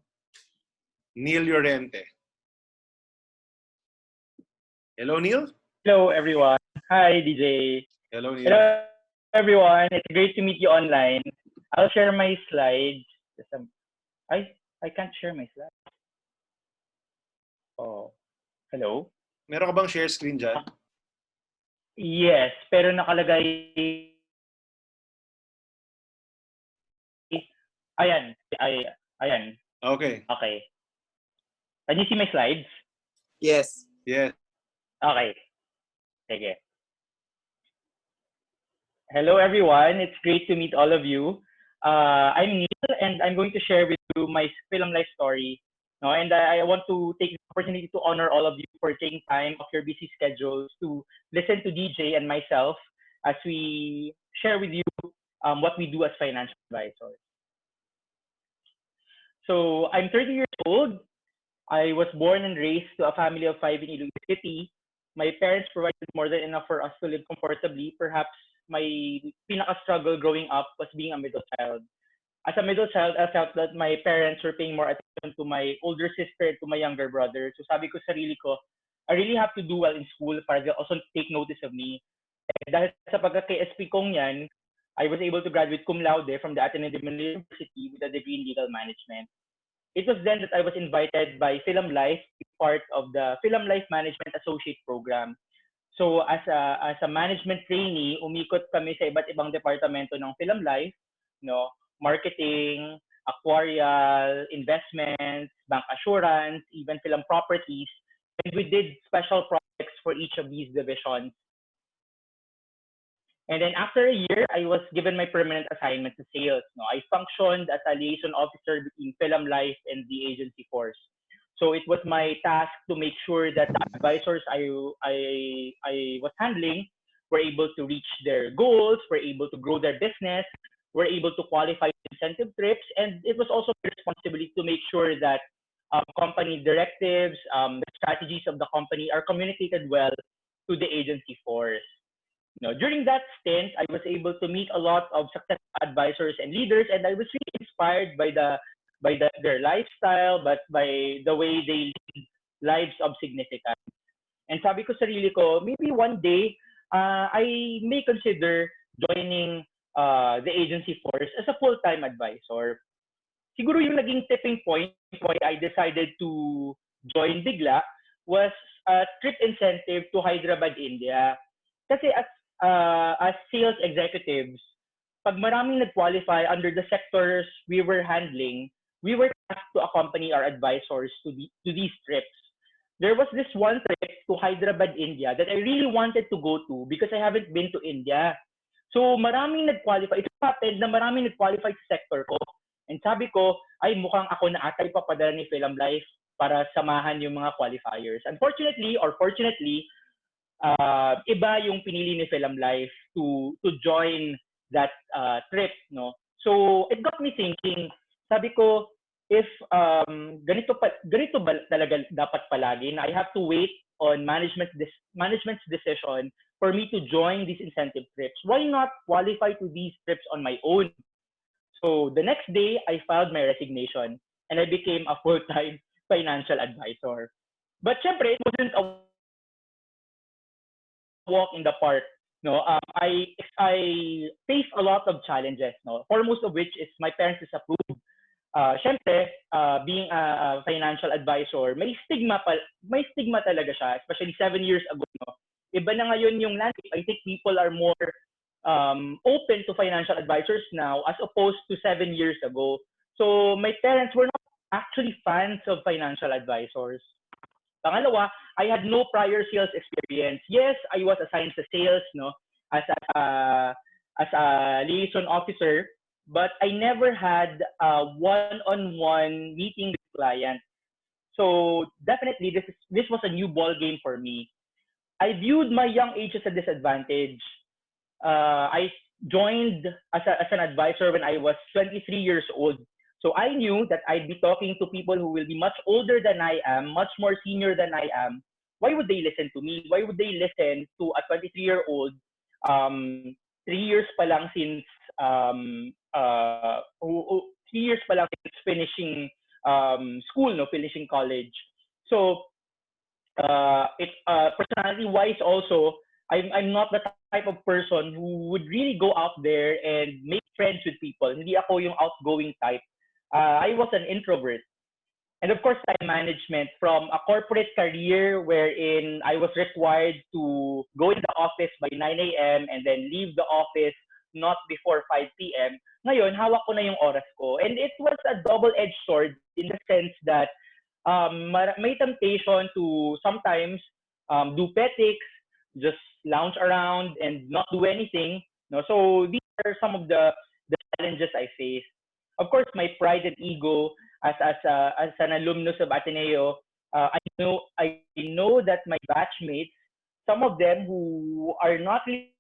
Neil Llorente. Hello, Neil. Hello, everyone. Hi, DJ. Hello, Neil. Hello, everyone. It's great to meet you online. I'll share my slides. I I can't share my slides. Oh, hello? Meron ka bang share screen dyan? Yes, pero nakalagay... Ayan. Ayan. Okay. Okay. Can you see my slides? Yes. Yes. Okay. Sige. Hello, everyone. It's great to meet all of you. I'm Neil, and I'm going to share with you my Philam Life story. No, and I want to take the opportunity to honor all of you for taking time off your busy schedules to listen to DJ and myself as we share with you what we do as financial advisors. So I'm 30 years old. I was born and raised to a family of 5 in Iloilo City. My parents provided more than enough for us to live comfortably. Perhaps my pinaka-struggle growing up was being a middle child. As a middle child, I felt that my parents were paying more attention to my older sister and to my younger brother. So sabi ko sarili ko, I really have to do well in school para they'll also take notice of me. Eh, dahil sa pagka-KSP kong yan, I was able to graduate cum laude from the Ateneo de Manila University with a degree in legal management. It was then that I was invited by Philam Life to be part of the Philam Life Management Associate Program. So as a management trainee, umikot kami sa iba't ibang departamento ng Philam Life, no, marketing, actuarial, investments, bank assurance, even Philam Properties, and we did special projects for each of these divisions. And then after a year, I was given my permanent assignment to sales. No, I functioned as a liaison officer between Philam Life and the agency force. So it was my task to make sure that the advisors I was handling were able to reach their goals, were able to grow their business, were able to qualify incentive trips, and it was also my responsibility to make sure that company directives, the strategies of the company are communicated well to the agency force. You know, during that stint, I was able to meet a lot of successful advisors and leaders, and I was really inspired by their lifestyle, but by the way they lead lives of significance. And sabi ko sarili ko, maybe one day I may consider joining the agency force as a full-time advisor. Siguro yung naging tipping point why I decided to join bigla was a trip incentive to Hyderabad, India. Kasi as sales executives, pag maraming nag-qualify under the sectors we were handling, we were tasked to accompany our advisors to these trips. There was this one trip to Hyderabad, India that I really wanted to go to because I haven't been to India. So maraming nag-qualify. It happened na maraming nag-qualify sa sector ko. And sabi ko, ay mukhang ako na atay papadala ni Philam Life para samahan yung mga qualifiers. Unfortunately or fortunately, iba yung pinili ni Philam Life to join that trip, no. So it got me thinking. Sabi ko, if ganito ba talaga dapat palagi na I have to wait on management's decision for me to join these incentive trips? Why not qualify to these trips on my own? So the next day, I filed my resignation and I became a full-time financial advisor. But syempre, it wasn't a walk in the park. No, I faced a lot of challenges. No, foremost of which is my parents disapproved. Syempre, being a financial advisor, may stigma talaga siya, especially 7 years ago. No? Iba na ngayon yung landscape. I think people are more open to financial advisors now as opposed to 7 years ago. So my parents were not actually fans of financial advisors. Pangalawa, I had no prior sales experience. Yes, I was assigned to sales, no, as a liaison officer, but I never had a one-on-one meeting with clients. So definitely, this was a new ball game for me. I viewed my young age as a disadvantage. I joined as an advisor when I was 23 years old. So I knew that I'd be talking to people who will be much older than I am, much more senior than I am. Why would they listen to me? Why would they listen to a 23-year-old, 3 years pa lang since 3 years pa lang since finishing school, no, finishing college. So personality-wise also, I'm not the type of person who would really go out there and make friends with people. Hindi ako yung outgoing type. I was an introvert. And of course, time management from a corporate career wherein I was required to go in the office by 9 a.m. and then leave the office not before 5 p.m. Ngayon, hawak ko na yung oras ko. And it was a double-edged sword in the sense that may temptation to sometimes do petics, just lounge around and not do anything. No? So these are some of the challenges I faced. Of course, my pride and ego as an alumnus of Ateneo, I know that my batchmates, some of them who are not really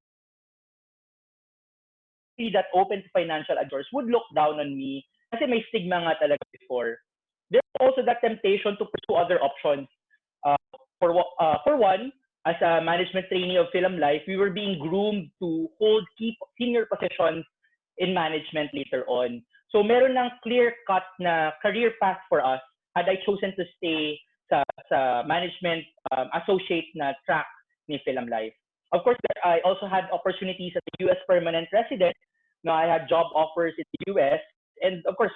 that open to financial advisors would look down on me kasi may stigma nga talaga before. There's also that temptation to pursue other options. For one, as a management trainee of Philam Life, we were being groomed to hold key senior positions in management later on. So meron ng clear-cut na career path for us had I chosen to stay sa management associate na track ni Philam Life. Of course, I also had opportunities as a U.S. permanent resident. No, I had job offers in the U.S. and of course,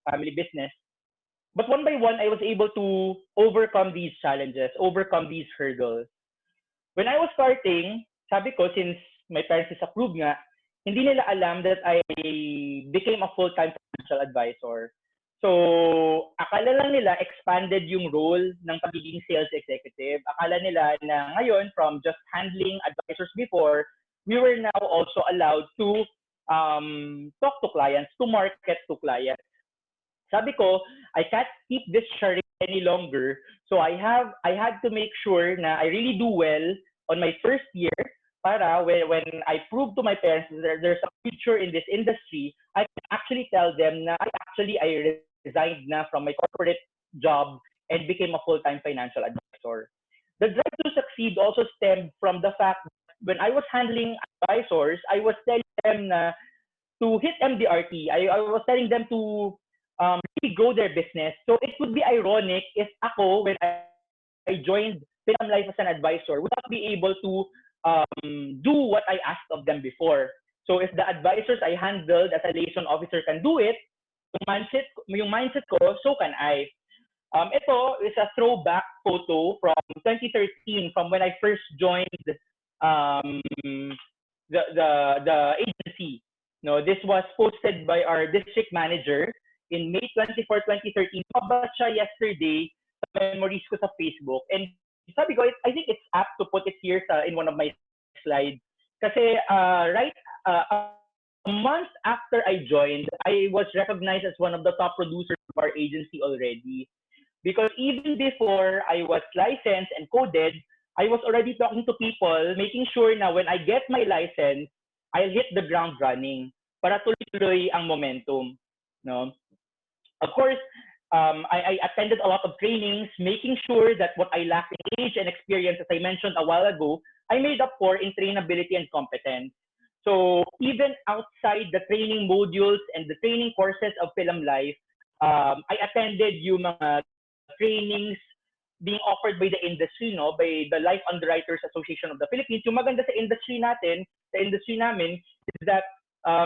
family business. But one by one, I was able to overcome these challenges, overcome these hurdles. When I was starting, sabi ko, since my parents is approved nga, hindi nila alam that I became a full-time financial advisor. So, akala lang nila expanded yung role ng pagiging sales executive. Akala nila na ngayon, from just handling advisors before, we were now also allowed to talk to clients, to market to clients. Sabi ko, I can't keep this charade any longer. So I had to make sure na I really do well on my first year para when I prove to my parents that there's a future in this industry, I can actually tell them na I resigned na from my corporate job and became a full-time financial advisor. The drive to succeed also stemmed from the fact that when I was handling advisors, I was telling them na to hit MDRT. I was telling them to really grow their business. So it would be ironic if ako, when I joined Philam Life as an advisor, would not be able to do what I asked of them before. So if the advisors I handled as a liaison officer can do it, yung mindset ko, so can I. Ito is a throwback photo from 2013, from when I first joined the agency. No, this was posted by our district manager in May 24, 2013. Mabasa siya yesterday sa memories ko sa Facebook. And sabi ko, I think it's apt to put it here in one of my slides. Kasi a month after I joined, I was recognized as one of the top producers of our agency already. Because even before I was licensed and coded, I was already talking to people, making sure na when I get my license, I'll hit the ground running para tuloy-tuloy ang momentum. No? Of course, I attended a lot of trainings, making sure that what I lacked in age and experience, as I mentioned a while ago, I made up for in trainability and competence. So even outside the training modules and the training courses of Philam Life, I attended yung mga trainings being offered by the industry, no, by the Life Underwriters Association of the Philippines. Yung maganda sa industry namin, is that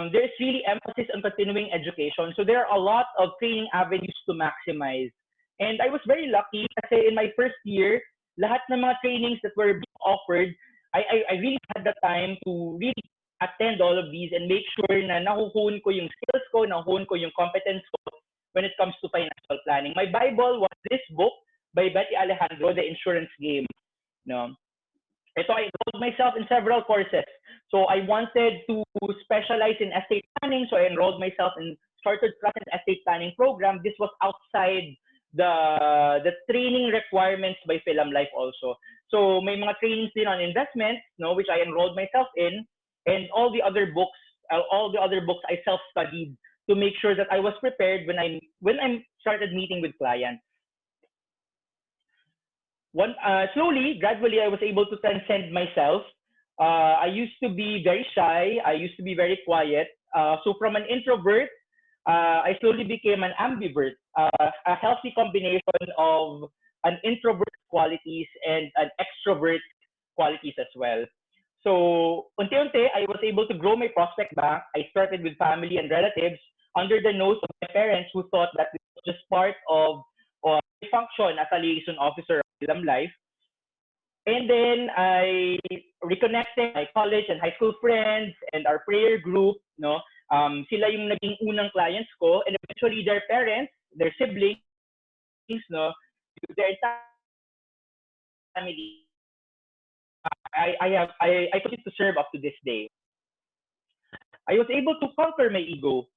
there is really emphasis on continuing education. So there are a lot of training avenues to maximize. And I was very lucky kasi in my first year, lahat ng mga trainings that were being offered, I really had the time to really attend all of these and make sure na nahuhun ko yung skills ko, nahuhun ko yung competence ko when it comes to financial planning. My Bible was this book by Betty Alejandro, The Insurance Game. No? Ito, I enrolled myself in several courses. So I wanted to specialize in estate planning, so I enrolled myself in Chartered Trust and Estate Planning program. This was outside the training requirements by Philam Life also. So may mga trainings din on investments, no, which I enrolled myself in, and all the other books I self-studied to make sure that I was prepared when I started meeting with clients. Slowly, gradually, I was able to transcend myself. I used to be very shy. I used to be very quiet. So from an introvert, I slowly became an ambivert, a healthy combination of an introvert qualities and an extrovert qualities as well. So unti-unti Buti, I was able to grow my prospect bank. I started with family and relatives under the nose of my parents who thought that this was just part of my function as a liaison officer of Philam Life. And then I reconnected my college and high school friends and our prayer group, no? Sila yung naging unang clients ko, and eventually their parents, their siblings, no, their entire family. I continue to serve up to this day. I was able to conquer my ego.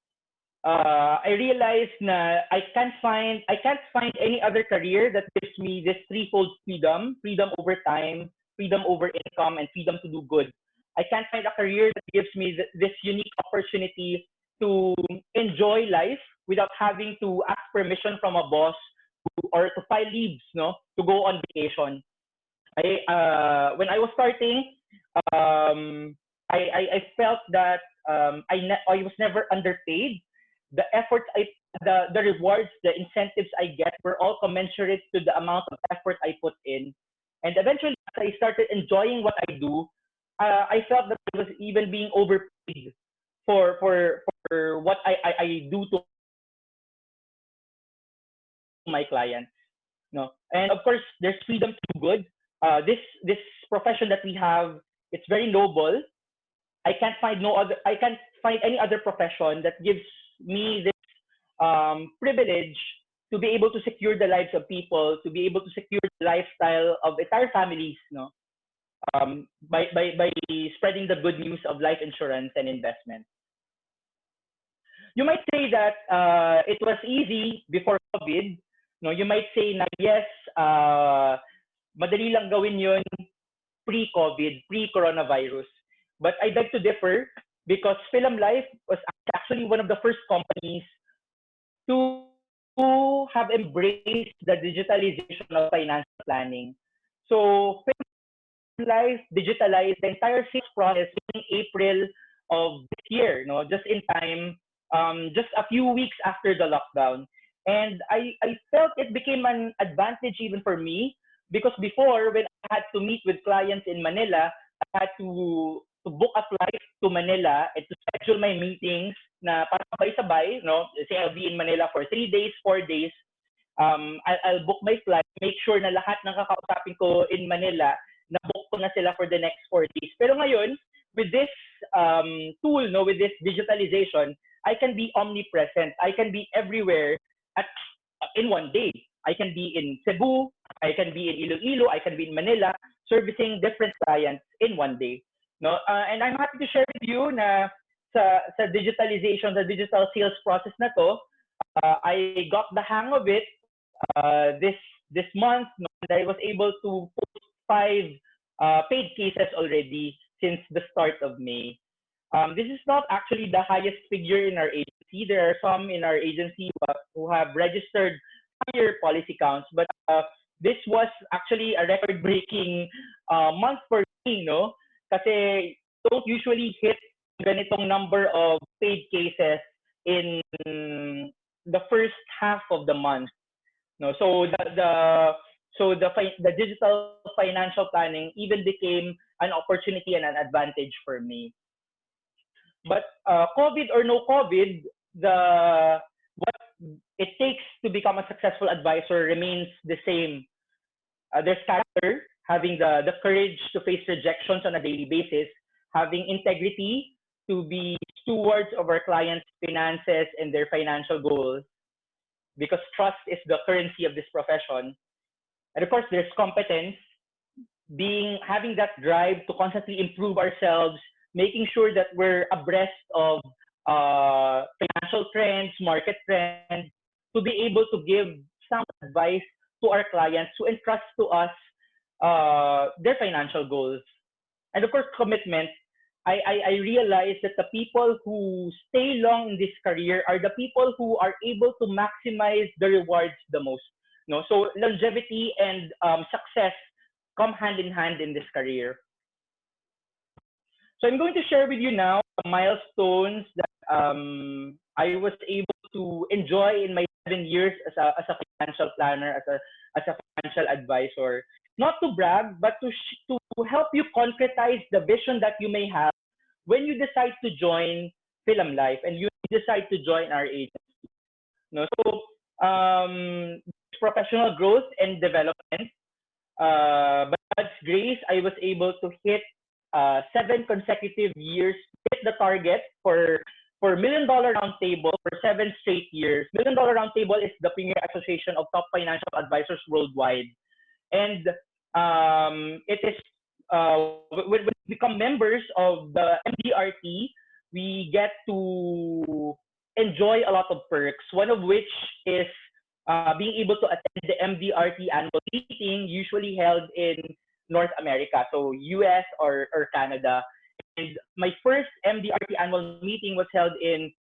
I realized na I can't find any other career that gives me this threefold freedom over time, freedom over income, and freedom to do good. I can't find a career that gives me this unique opportunity to enjoy life without having to ask permission from a boss or to file leaves, no, to go on vacation. When I was starting, I felt that I was never underpaid. The efforts the rewards, the incentives I get were all commensurate to the amount of effort I put in. And eventually, as I started enjoying what I do, I felt that I was even being overpaid for what I do to my clients. No, and of course, there's freedom to do good. This profession that we have, it's very noble. I can't find any other profession that gives me this privilege to be able to secure the lives of people, to be able to secure the lifestyle of entire families, no, by spreading the good news of life insurance and investment. You might say that it was easy before COVID. No, you might say na yes, madali lang gawin yun pre-COVID, pre-coronavirus. But I beg to differ because Philam Life was actually one of the first companies to have embraced the digitalization of financial planning. So Philam Life digitalized the entire sales process in April of this year, no, just in time, just a few weeks after the lockdown. And I felt it became an advantage even for me because before, when I had to meet with clients in Manila, I had to book a flight to Manila and to schedule my meetings na para sabay-sabay, no? Say I'll be in Manila for 3 days, 4 days. I'll book my flight, make sure na lahat ng kakausapin ko in Manila, na-book ko na sila for the next 4 days. Pero ngayon, with this tool, no, with this digitalization, I can be omnipresent. I can be everywhere in one day. I can be in Cebu, I can be in Iloilo, I can be in Manila, servicing different clients in one day. No, and I'm happy to share with you na sa digitalization, the digital sales process na to, I got the hang of it this month. No, and I was able to post 5 paid cases already since the start of May. This is not actually the highest figure in our agency. There are some in our agency who have registered higher policy counts, but this was actually a record-breaking month for me, no? Kasi don't usually hit ganitong number of paid cases in the first half of the month, no? So the digital financial planning even became an opportunity and an advantage for me. But COVID or no COVID, what it takes to become a successful advisor remains the same. There's character, having the courage to face rejections on a daily basis, having integrity to be stewards of our clients' finances and their financial goals, because trust is the currency of this profession. And of course, there's competence, having that drive to constantly improve ourselves, making sure that we're abreast of financial trends, market trends, to be able to give sound advice to our clients who entrust to us their financial goals. And of course, commitment. I realize that the people who stay long in this career are the people who are able to maximize the rewards the most. No, so longevity and success come hand in hand in this career. So I'm going to share with you now the milestones that I was able to enjoy in my 7 years as a financial planner, as a financial advisor. Not to brag, but to help you concretize the vision that you may have when you decide to join Philam Life and you decide to join our agency. No, so professional growth and development. By God's grace, I was able to hit 7 consecutive years, hit the target for $1 Million Roundtable for 7 straight years. $1 Million Roundtable is the premier association of top financial advisors worldwide, and it is when we become members of the MDRT, we get to enjoy a lot of perks. One of which is being able to attend the MDRT annual meeting, usually held in North America, so US or Canada. And my first MDRT annual meeting was held in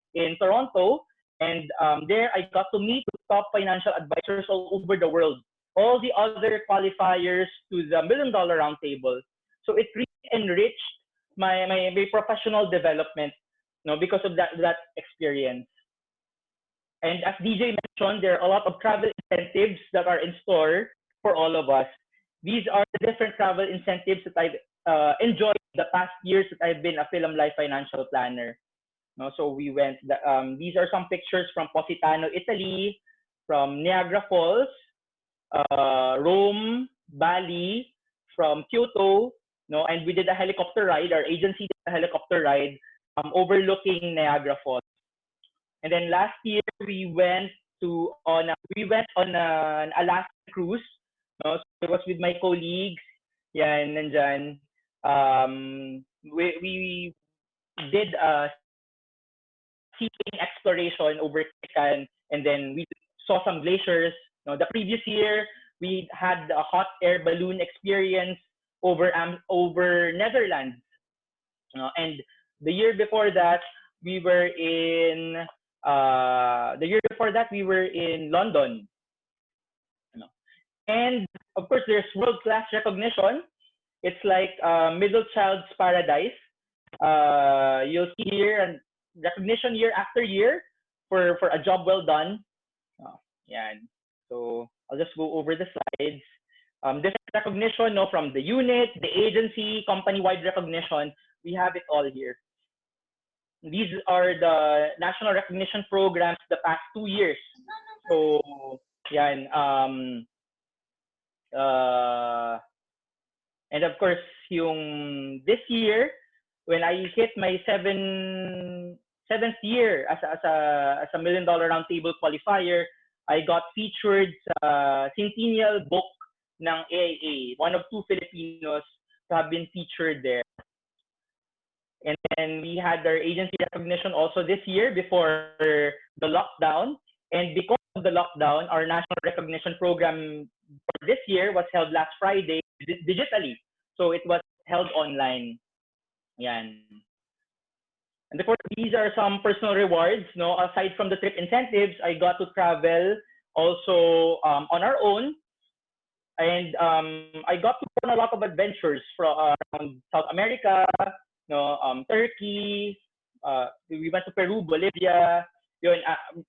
Toronto, and there I got to meet with top financial advisors all over the world, all the other qualifiers to the $1 Million Roundtable. So it really enriched my professional development, because of that experience. And as DJ mentioned, there are a lot of travel incentives that are in store for all of us. These are the different travel incentives that I've enjoyed the past years that I've been a Philam Life financial planner. So we went, these are some pictures from Positano, Italy, from Niagara Falls, Rome, Bali, from Kyoto, and we did a helicopter ride. Our agency did a helicopter ride overlooking Niagara Falls. And then last year we went on an Alaska cruise. So it was with my colleagues. Yan, nandyan. We did seaplane exploration over Kikan, and then we saw some glaciers. The previous year we had a hot air balloon experience over Netherlands. And the year before that we were in London. And of course there's world-class recognition. It's like middle child's paradise. You'll see here and recognition year after year for a job well done. Yeah. So I'll just go over the slides. This recognition, from the unit, the agency, company-wide recognition, we have it all here. These are the national recognition programs the past 2 years. So, yan. And of course, this year, when I hit my seventh year as a $1 Million Roundtable qualifier, I got featured sa Centennial Book ng AIA, one of 2 Filipinos to have been featured there. And then we had our agency recognition also this year before the lockdown. And because of the lockdown, our national recognition program for this year was held last Friday digitally. So it was held online. Yan. And of course, these are some personal rewards. Aside from the trip incentives, I got to travel also on our own. And I got to go on a lot of adventures from South America, Turkey. We went to Peru, Bolivia.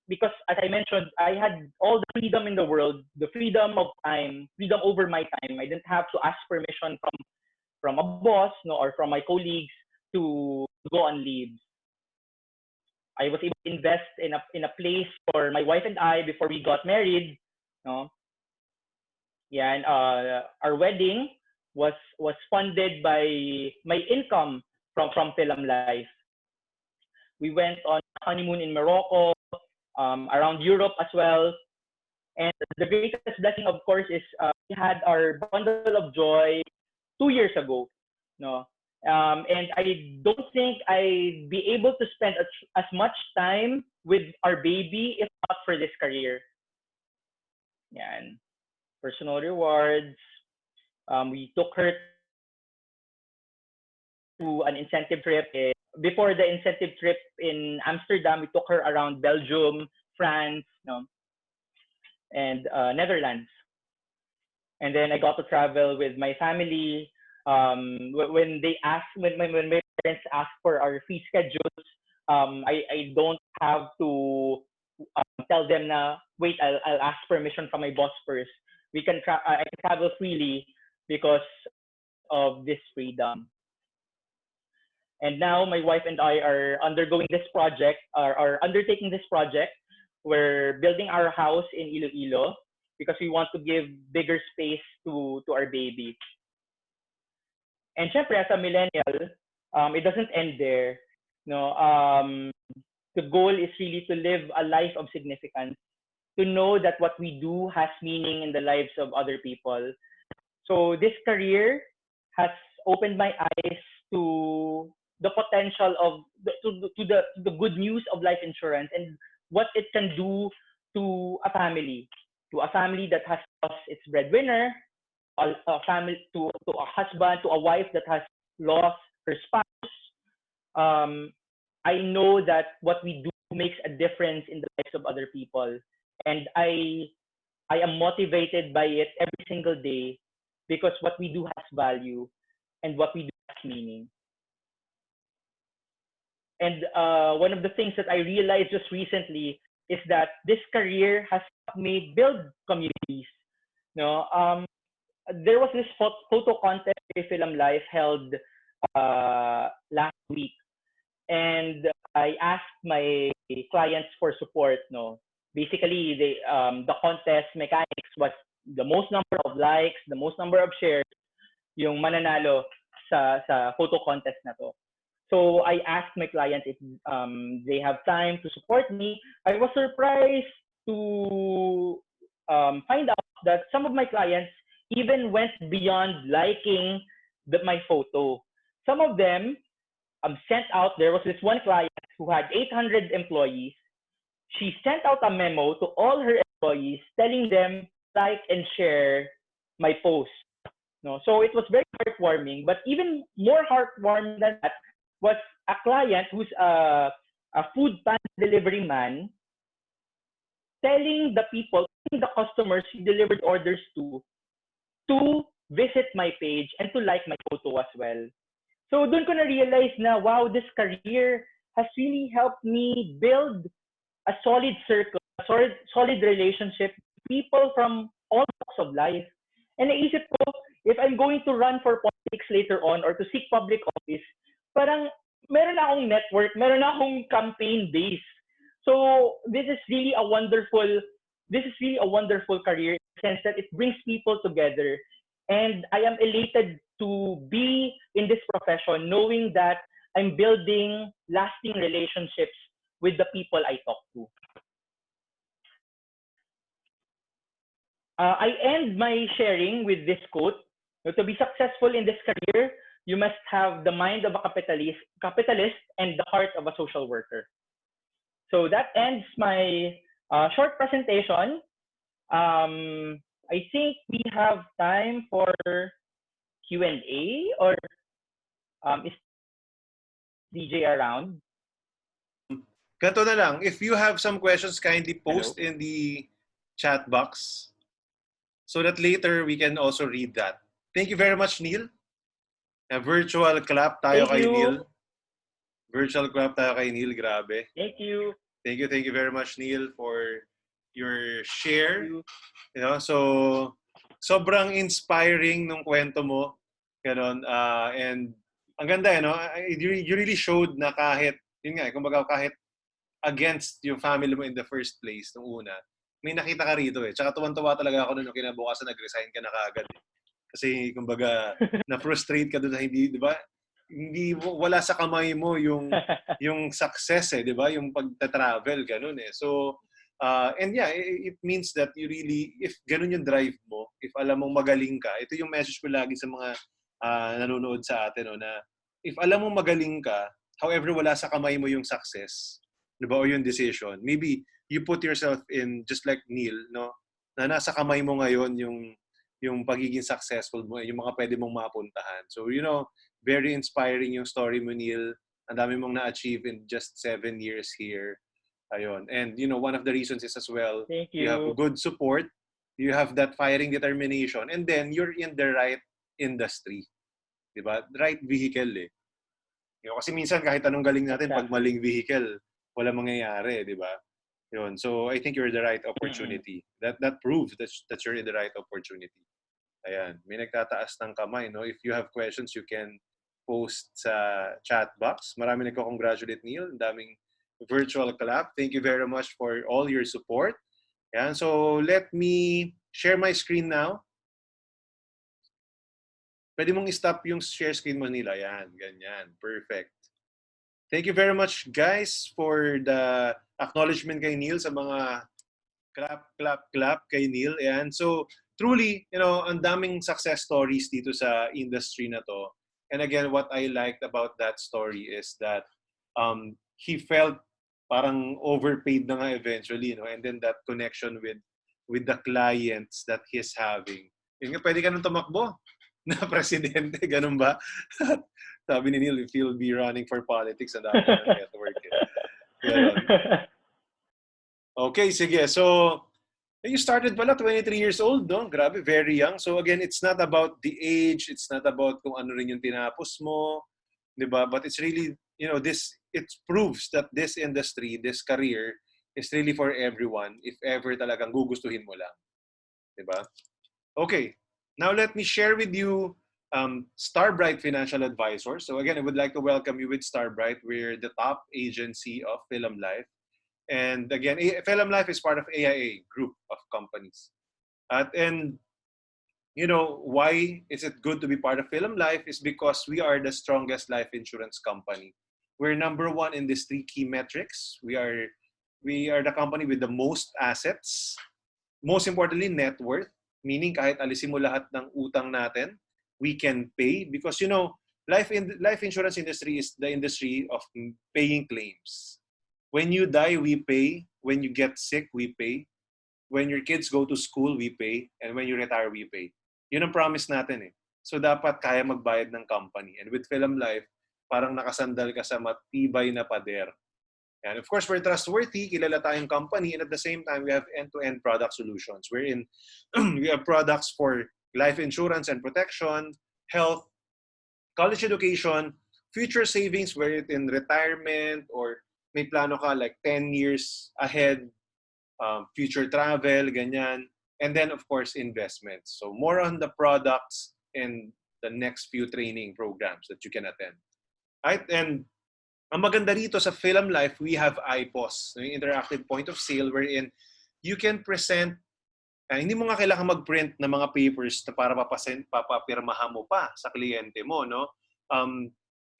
Because as I mentioned, I had all the freedom in the world, the freedom of time, freedom over my time. I didn't have to ask permission from a boss, or from my colleagues to go on leave. I was able to invest in a place for my wife and I before we got married. Yeah, and our wedding was funded by my income from Philam Life. We went on honeymoon in Morocco, around Europe as well. And the greatest blessing, of course, is we had our bundle of joy 2 years ago. And I don't think I'd be able to spend as much time with our baby if not for this career. And personal rewards. We took her to an incentive trip. Before the incentive trip in Amsterdam, we took her around Belgium, France, and Netherlands. And then I got to travel with my family. When my parents asked for our fee schedules, I don't have to tell them na wait, I'll ask permission from my boss first. I can travel freely because of this freedom. And now my wife and I are undergoing this project, are undertaking this project. We're building our house in Iloilo because we want to give bigger space to our baby. And syempre, as a millennial, it doesn't end there. No, the goal is really to live a life of significance, to know that what we do has meaning in the lives of other people. So this career has opened my eyes to the potential of to the good news of life insurance and what it can do to a family that has lost its breadwinner, a family to a husband, to a wife that has lost her spouse. Um, I know that what we do makes a difference in the lives of other people, and I am motivated by it every single day because what we do has value and what we do has meaning. And one of the things that I realized just recently is that this career has helped me build communities. No, there was this photo contest Philam Life held last week, and I asked my clients for support. No, basically the contest mechanics was the most number of likes, the most number of shares, yung mananalo sa photo contest na to. So I asked my clients if they have time to support me. I was surprised to find out that some of my clients even went beyond liking my photo. Some of them sent out, there was this one client who had 800 employees. She sent out a memo to all her employees telling them like and share my post. No, so it was very heartwarming. But even more heartwarming than that was a client who's a food pan delivery man telling the people, telling the customers he delivered orders to visit my page and to like my photo as well. So doon ko na-realize na, wow, this career has really helped me build a solid circle, a solid relationship with people from all walks of life. And naisip ko, if I'm going to run for politics later on or to seek public office, parang meron na akong network, meron na akong campaign base. So this is really a wonderful career in the sense that it brings people together. And I am elated to be in this profession knowing that I'm building lasting relationships with the people I talk to. I end my sharing with this quote. To be successful in this career, you must have the mind of a capitalist and the heart of a social worker. So that ends my short presentation. I think we have time for Q&A, or is DJ around? Ganito na lang. If you have some questions, kindly post in the chat box so that later we can also read that. Thank you very much, Neil. A virtual clap tayo kay Neil. Virtual clap tayo kay Neil. Grabe. Thank you. Thank you very much, Neil, for your share. You know, so sobrang inspiring nung kwento mo. Ganon. And ang ganda, you know, you really showed na kahit, yun nga, kumbaga kahit against yung family mo in the first place nung una, may nakita ka rito eh. Tsaka tuwan-tuwa talaga ako nung kinabukasan nag-resign ka na kaagad eh. Kasi kumbaga na-frustrate ka doon na hindi, di ba? Hindi wala sa kamay mo yung success eh, di ba? Yung pagta-travel ganun eh. So and yeah, it means that you really, if ganun yung drive mo, if alam mong magaling ka, ito yung message ko lagi sa mga nanonood sa atin, no, na if alam mong magaling ka, however wala sa kamay mo yung success, di ba, o yung decision, maybe you put yourself in, just like Neil, no, na nasa kamay mo ngayon yung pagiging successful mo, yung mga pwede mong mapuntahan. So, you know, very inspiring yung story mo, Neil. Ang dami mong na-achieve in just 7 years here. Ayun. And, you know, one of the reasons is as well, Thank you. You have good support, you have that firing determination, and then you're in the right industry. Diba? Right vehicle eh. You know, kasi minsan kahit anong galing natin, pag maling vehicle, wala mangyayari, diba? Yun. So, I think you're the right opportunity. That proves that you're in the right opportunity. Ayan. May nagtataas ng kamay, no? If you have questions, you can post sa chat box. Marami nagko-congratulate, Neil. Ang daming virtual clap. Thank you very much for all your support. Yan. So let me share my screen now. Pwede mong stop yung share screen mo, nila. Yan, ganyan. Perfect. Thank you very much, guys, for the acknowledgement kay Neil sa mga clap kay Neil. Yan. So, truly, ang daming success stories dito sa industry na to. And again, what I liked about that story is that he felt parang overpaid na nga eventually, and then that connection with the clients that he's having. Yun nga, pwede ka nang tumakbo na presidente, ganun ba? Sabi ni Neil, if you'll be running for politics, ang dami ng network. Ganun. Okay, sige. So, you started pala 23 years old, no? Grabe, very young. So again, it's not about the age, it's not about kung ano rin yung tinapos mo, di ba? But it's really, it proves that this industry, this career, is really for everyone if ever talagang gugustuhin mo lang. Di ba? Okay. Now let me share with you Starbright Financial Advisor. So again, I would like to welcome you with Starbright. We're the top agency of Philam Life. And again, Philam Life is part of AIA group of companies. And why is it good to be part of Philam Life is because we are the strongest life insurance company. We're number one in these 3 key metrics. We are the company with the most assets. Most importantly, net worth. Meaning kahit alisin mo lahat ng utang natin, we can pay because life insurance industry is the industry of paying claims. When you die, we pay. When you get sick, we pay. When your kids go to school, we pay. And when you retire, we pay. Yun ang promise natin eh. So dapat kaya magbayad ng company. And with Philam Life, parang nakasandal ka sa matibay na pader. And of course, we're trustworthy, kilala tayong company, and at the same time, we have end-to-end product solutions. We have products for life insurance and protection, health, college education, future savings, where in retirement or may plano ka like 10 years ahead, future travel, ganyan. And then, of course, investments. So more on the products and the next few training programs that you can attend. Right? And ang maganda rito sa Philam Life, we have IPOS, yung interactive point of sale, wherein you can present, hindi mo nga kailangan mag-print ng mga papers na para papapirmahan mo pa sa kliyente mo, no?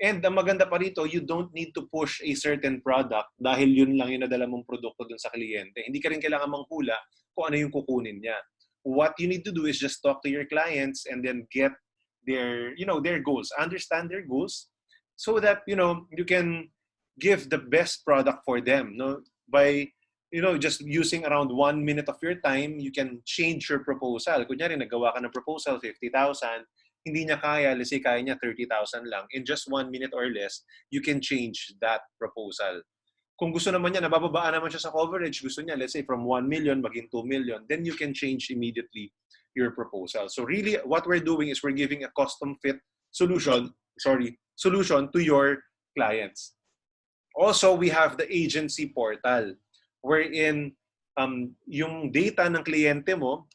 And ang maganda pa rito, you don't need to push a certain product dahil yun lang yung nadala mong produkto dun sa kliyente. Hindi ka rin kailangan manghula kung ano yung kukunin niya. What you need to do is just talk to your clients and then get their goals, understand their goals, so that you can give the best product for them, no? By just using around 1 minute of your time, you can change your proposal. Kunyari nagawa ka ng proposal 50,000, hindi niya kaya, let's say kaya niya 30,000 lang, in just 1 minute or less, you can change that proposal. Kung gusto naman niya, nabababaan naman siya sa coverage, gusto niya, let's say from 1 million maging 2 million, then you can change immediately your proposal. So really, what we're doing is we're giving a custom fit solution to your clients. Also, we have the agency portal wherein yung data ng kliyente mo,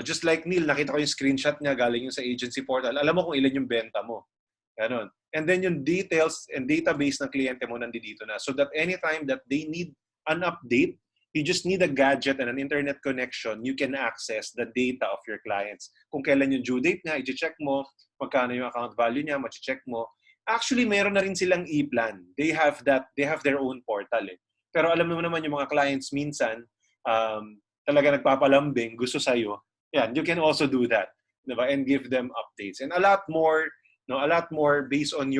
just like Neil, nakita ko yung screenshot niya galing yung sa agency portal. Alam mo kung ilan yung benta mo. Ganon. And then yung details and database ng kliyente mo nandito na. So that anytime that they need an update, you just need a gadget and an internet connection, you can access the data of your clients. Kung kailan yung due date niya, i-check mo, magkano yung account value niya, ma-check mo. Actually, meron na rin silang e-plan. They have their own portal eh. Pero alam mo naman yung mga clients minsan, talaga nagpapalambing, gusto sa'yo. Yeah, you can also do that, diba? And give them updates. And a lot more based on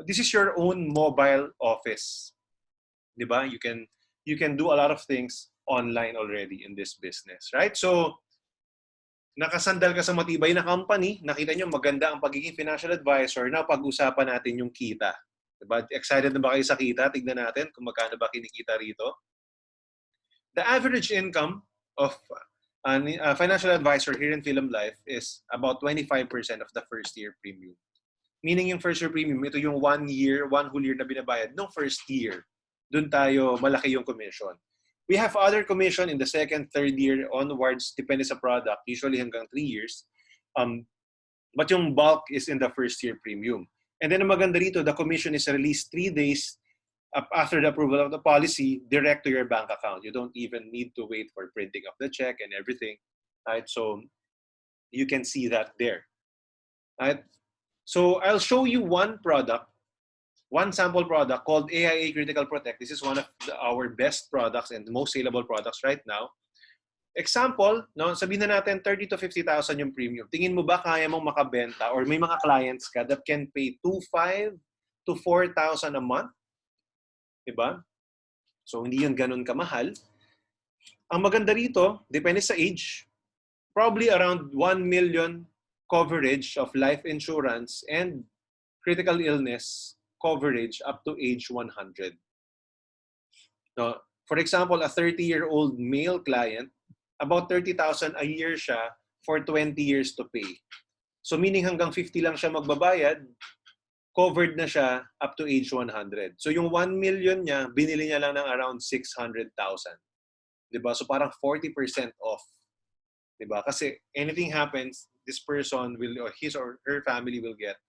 this is your own mobile office. Diba? You can do a lot of things online already in this business, right? So, nakasandal ka sa matibay na company, nakita nyo maganda ang pagiging financial advisor, na pag-usapan natin yung kita. Diba? Excited na ba kayo sa kita? Tignan natin kung magkano ba kinikita rito. The average income of a financial advisor here in Philam Life is about 25% of the first year premium. Meaning yung first year premium, ito yung 1 whole year na binabayad no first year. Doon tayo, malaki yung commission. We have other commission in the second, third year onwards, depende sa product, usually hanggang 3 years. But yung bulk is in the first year premium. And then ang maganda rito, the commission is released 3 days after the approval of the policy, direct to your bank account. You don't even need to wait for printing of the check and everything. Right? So you can see that there. Right? So I'll show you one sample product called AIA Critical Protect. This is one of our best products and most saleable products right now. Example, no, sabihin na natin 30 to 50,000 yung premium. Tingin mo ba kaya mong makabenta or may mga clients ka that can pay 2,500 to 4,000 a month? Diba? So hindi yun ganun kamahal. Ang maganda rito, depende sa age, probably around 1 million coverage of life insurance and critical illness coverage up to age 100. No, for example, a 30-year-old male client, about 30,000 a year siya for 20 years to pay. So meaning hanggang 50 lang siya magbabayad, covered na siya up to age 100. So yung 1 million niya, binili niya lang ng around 600,000. Diba? So parang 40% off. Diba? Kasi anything happens, this person will, or his or her family will get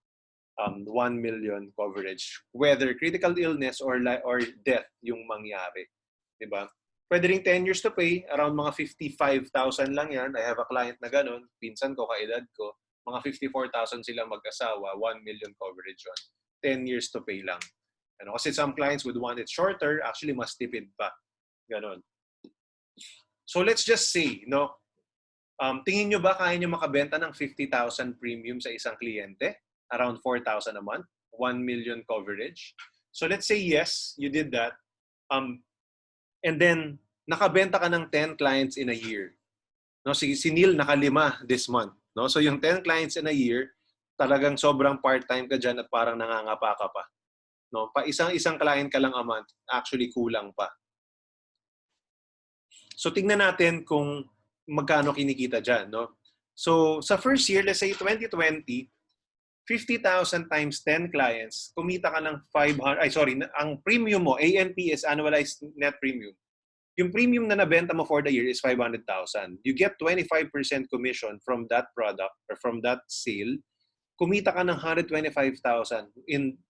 1 million coverage. Whether critical illness or death yung mangyari. Diba? Pwede ring 10 years to pay, around mga 55,000 lang yan. I have a client na ganun, pinsan ko, kaedad ko, mga 54,000 silang mag-asawa, 1 million coverage yun. 10 years to pay lang. Ano, kasi some clients would want it shorter, actually mas tipid pa. Ganun. So let's just say, no, tingin nyo ba kaya nyo makabenta ng 50,000 premium sa isang kliyente? Around 4,000 a month, 1 million coverage. So let's say yes, you did that. And then, nakabenta ka ng 10 clients in a year. No, si Neil naka-5 this month. No? So yung 10 clients in a year, talagang sobrang part-time ka dyan at parang nangangapa ka pa. No? Pa isang client ka lang a month, actually kulang pa. So tingnan natin kung magkano kinikita dyan. No? So sa first year, let's say 2020, 50,000 times 10 clients, kumita ka ng 500, ang premium mo, ANP is annualized net premium. Yung premium na nabenta mo for the year is 500,000. You get 25% commission from that product or from that sale. Kumita ka ng 125,000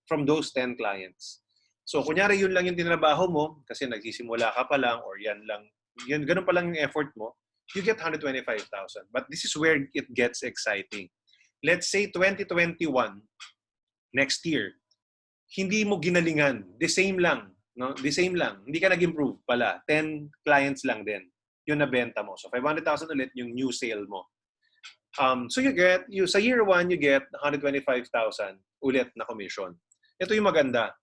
from those 10 clients. So, kunyari yun lang yung tinrabaho mo kasi nagsisimula ka pa lang or ganun pa lang yung effort mo, you get 125,000. But this is where it gets exciting. Let's say 2021, next year, hindi mo ginalingan. The same lang. No? The same lang. Hindi ka nag-improve pala. 10 clients lang din. Yung nabenta mo. So 500,000 ulit yung new sale mo. So sa year 1, you get 125,000 ulit na commission. Ito yung maganda.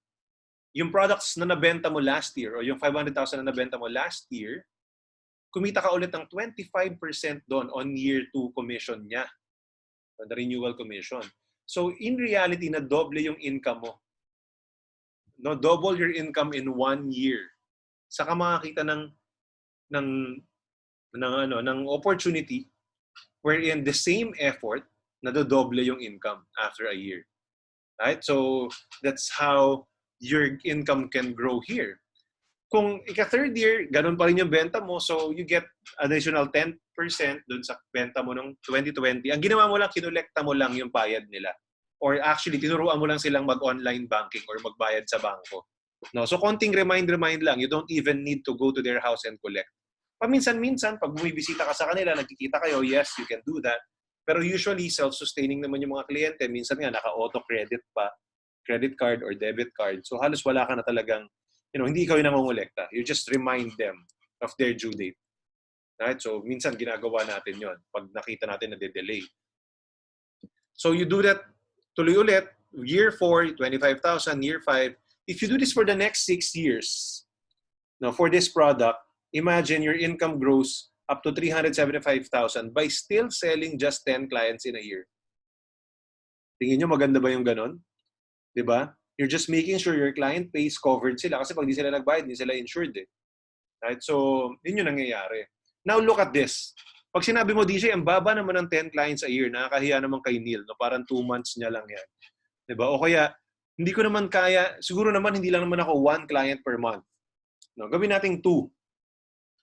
Yung products na nabenta mo last year or yung 500,000 na nabenta mo last year, kumita ka ulit ng 25% doon on year 2 commission niya. The renewal commission. So in reality, na doble yung income mo. No, double your income in 1 year. Saka makakita ng opportunity wherein the same effort nadodoble yung income after a year. Right? So that's how your income can grow here. Kung ika-third year, ganun pa rin yung benta mo, so you get additional 10% dun sa benta mo ng 2020. Ang ginawa mo lang, kinolekta mo lang yung bayad nila. Or actually, tinuruan mo lang silang mag-online banking or magbayad sa bangko. No? So, konting remind lang. You don't even need to go to their house and collect. Paminsan-minsan, pag bumibisita ka sa kanila, nagkikita kayo, yes, you can do that. Pero usually, self-sustaining naman yung mga kliyente. Minsan nga, naka-auto-credit pa, credit card or debit card. So, halos wala ka na talagang hindi ikaw yung nangongolekta. You just remind them of their due date. Right? So, minsan ginagawa natin yon pag nakita natin na de-delay. So, you do that tuloy ulit. Year 4, 25,000. Year 5. If you do this for the next 6 years, now for this product, imagine your income grows up to 375,000 by still selling just 10 clients in a year. Tingin nyo maganda ba yung ganon? Diba? You're just making sure your client pays covered sila kasi pag di sila nagbayad, di sila insured eh. Right? So, yun yung nangyayari. Now, look at this. Pag sinabi mo, DJ, ang baba naman ng 10 clients a year, nakakahiya naman kay Neil. No? Parang 2 months niya lang yan. Diba? O kaya, hindi ko naman kaya, siguro naman hindi lang naman ako 1 client per month. No? Gawin natin 2.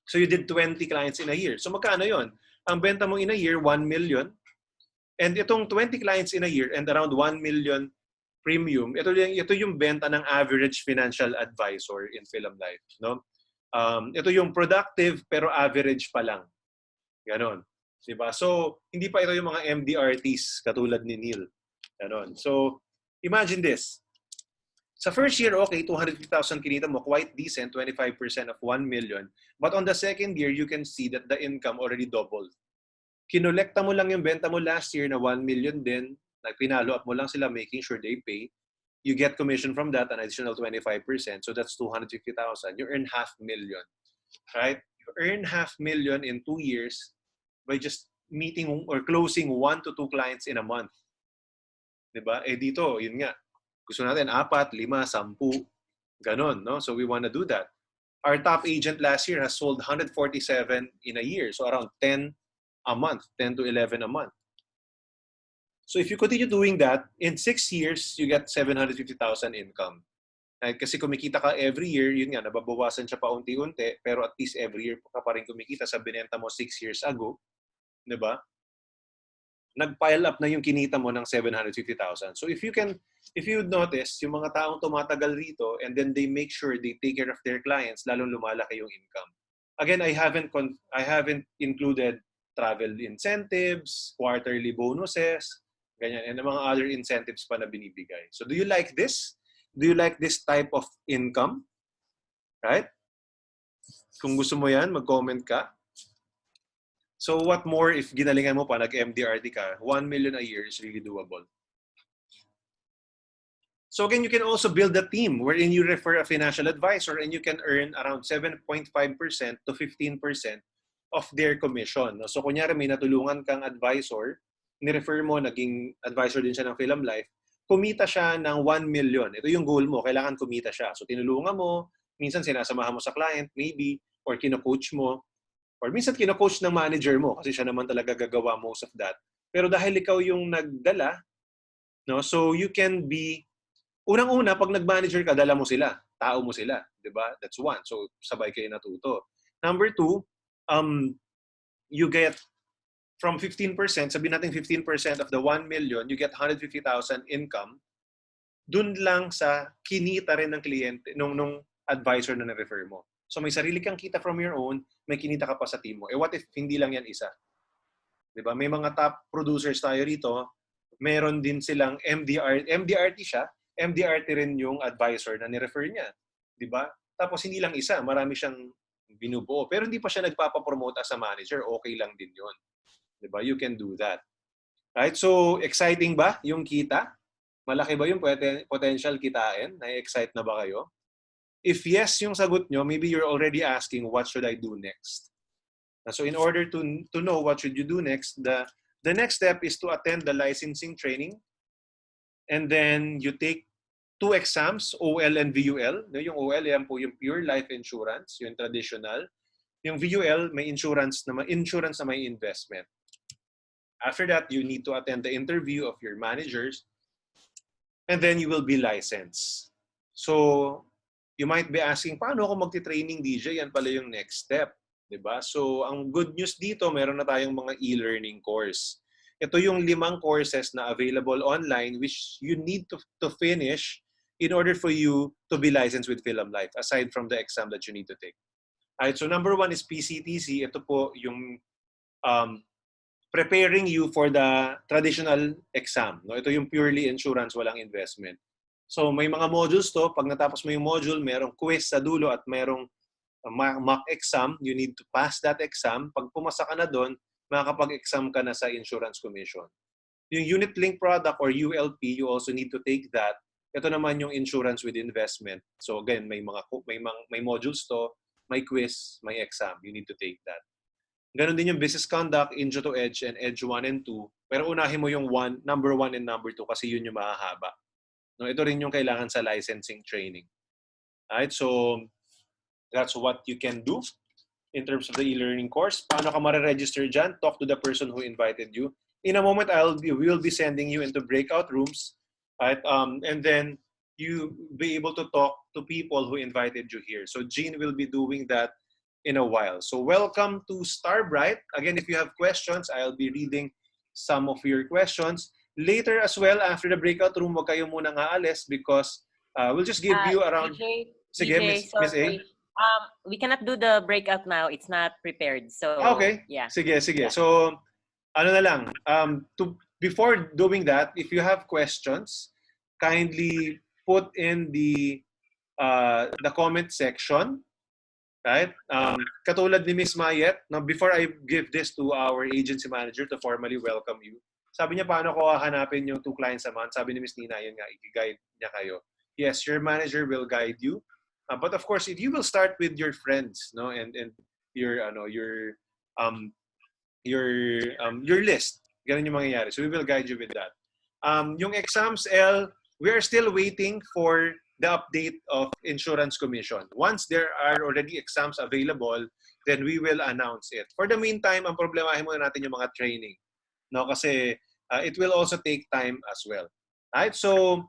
So, you did 20 clients in a year. So, magkano yon? Ang benta mo in a year, 1 million. And itong 20 clients in a year and around 1 million premium, ito yung benta ng average financial advisor in Philam Life, no? Ito yung productive pero average pa lang. Ganon. Diba? So, hindi pa ito yung mga MDRTs katulad ni Neil. Ganon. So, imagine this. Sa first year, okay, 250,000 kinita mo, quite decent, 25% of 1 million. But on the second year, you can see that the income already doubled. Kinolekta mo lang yung benta mo last year na 1 million din, pinalo up mo lang sila making sure they pay. You get commission from that, an additional 25%. So that's 250,000. You earn 500,000, right? You earn 500,000 in 2 years by just meeting or closing 1 to 2 clients in a month. Diba? Eh dito, yun nga. Gusto natin 4, 5, 10. Ganon, no? So we want to do that. Our top agent last year has sold 147 in a year. So around 10 a month, 10 to 11 a month. So if you continue doing that, in 6 years, you get 750,000 income. Right? Kasi kumikita ka every year, yun nga, nababawasan siya pa unti-unti, pero at least every year ka pa rin kumikita sa binenta mo 6 years ago. Diba? Nag-pile up na yung kinita mo ng 750,000. So if you notice, yung mga taong tumatagal rito and then they make sure they take care of their clients, lalong lumalaki yung income. Again, I haven't included travel incentives, quarterly bonuses, ganyan, and mga other incentives pa na binibigay. So do you like this? Do you like this type of income? Right? Kung gusto mo yan, mag-comment ka. So what more if ginalingan mo pa, nag-MDRT ka, 1 million a year is really doable. So again, you can also build a team wherein you refer a financial advisor and you can earn around 7.5% to 15% of their commission. So kunyari may natulungan kang advisor, ni-refer mo, naging advisor din siya ng Philam Life, kumita siya ng 1 million. Ito yung goal mo, kailangan kumita siya. So tinulungan mo, minsan sinasamahan mo sa client, maybe, or kino-coach mo, or minsan kino-coach ng manager mo kasi siya naman talaga gagawa most of that. Pero dahil ikaw yung nagdala, no, so you can be, unang-una, pag nag-manager ka, dala mo sila, tao mo sila, di ba? That's one. So sabay kayo natuto. Number 2, you get from 15%, sabihin natin 15% of the 1 million, you get 150,000 income, dun lang sa kinita rin ng kliyente, nung advisor na na-refer mo. So may sarili kang kita from your own, may kinita ka pa sa team mo. Eh what if hindi lang yan isa? Diba? May mga top producers tayo rito, meron din silang MDRT siya, MDRT rin yung advisor na ni-refer niya. Diba? Tapos hindi lang isa, marami siyang binubuo. Pero hindi pa siya nagpapapromote as a manager, okay lang din yun. Diba? You can do that. Right? So, exciting ba yung kita? Malaki ba yung potential kitain? Na-excite na ba kayo? If yes yung sagot nyo, maybe you're already asking, what should I do next? So, in order to know what should you do next, the next step is to attend the licensing training. And then, you take 2 exams, OL and VUL. Yung OL, yan po yung pure life insurance, yung traditional. Yung VUL, may insurance na may investment. After that, you need to attend the interview of your managers, and then you will be licensed. So, you might be asking, paano ako magti-training DJ? Yan pala yung next step. Diba? So, ang good news dito, meron na tayong mga e-learning course. Ito yung 5 courses na available online which you need to finish in order for you to be licensed with Philam Life, aside from the exam that you need to take. Alright, so number 1 is PCTC. Ito po yung preparing you for the traditional exam. No? Ito yung purely insurance, walang investment. So may mga modules to. Pag natapos mo yung module, merong quiz sa dulo at merong mock exam. You need to pass that exam. Pag pumasa ka na doon, makakapag-exam ka na sa insurance commission. Yung unit link product or ULP, you also need to take that. Ito naman yung insurance with investment. So again, may modules to, may quiz, may exam. You need to take that. Ganon din yung business conduct, intro to edge, and edge 1 and 2. Pero unahin mo yung number 1 and number 2 kasi yun yung mahahaba. No, ito rin yung kailangan sa licensing training. Alright, so that's what you can do in terms of the e-learning course. Paano ka mare-register dyan? Talk to the person who invited you. In a moment, we will be sending you into breakout rooms. Right? And then you be able to talk to people who invited you here. So Jean will be doing that in a while. So welcome to Starbright. Again, if you have questions, I'll be reading some of your questions. later as well, after the breakout room, wag kayo muna aalis because we'll just give you around... Sige, Miss A. sorry. We cannot do the breakout now. It's not prepared. So, Okay. yeah. Sige. Yeah. So, ano na lang, before doing that, if you have questions, kindly put in the comment section, right? Katulad ni Miss Mayet, now before I give this to our agency manager to formally welcome you, sabi niya, paano ko hahanapin yung 2 clients a month? Sabi ni Miss Nina, yun nga, i-guide niya kayo. Yes, your manager will guide you. But of course, if you will start with your friends, no, and your list, ganun yung mangyayari. So we will guide you with that. Yung exams, L, we are still waiting for the update of Insurance Commission. Once there are already exams available, then we will announce it. For the meantime, ang problemahin muna natin yung mga training. No, kasi it will also take time as well. Right? So,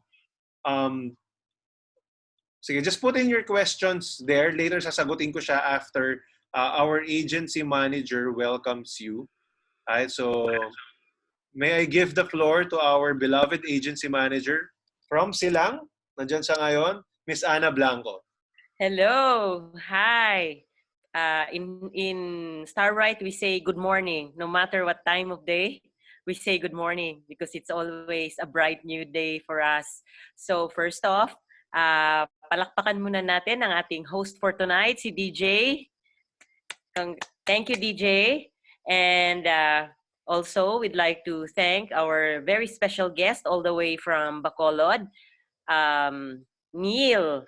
sige, just put in your questions there. Later, sasagutin ko siya after our agency manager welcomes you. Right? So, may I give the floor to our beloved agency manager from Silang. Nandyan siya ngayon, Miss Ana Blanco. Hello. Hi. In Starbright, we say good morning. No matter what time of day, we say good morning because it's always a bright new day for us. So first off, palakpakan muna natin ang ating host for tonight, si DJ. Thank you, DJ. And also, we'd like to thank our very special guest all the way from Bacolod, Neil.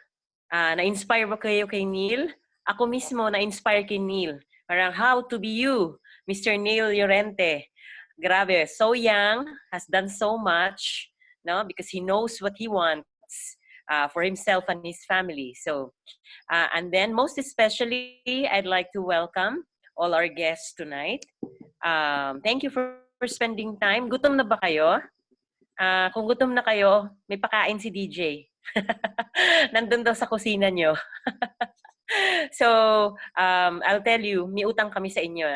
Na-inspire ba kayo kay Neil? Ako mismo na-inspire kay Neil. Parang how to be you, Mr. Neil Llorente. Grabe, so young, has done so much, no? Because he knows what he wants for himself and his family. So, and then most especially, I'd like to welcome all our guests tonight. Thank you for spending time. Gutom na ba kayo? Kung gutom na kayo, may pakain si DJ. Nandun daw sa kusina nyo. So, I'll tell you, may utang kami sa inyo.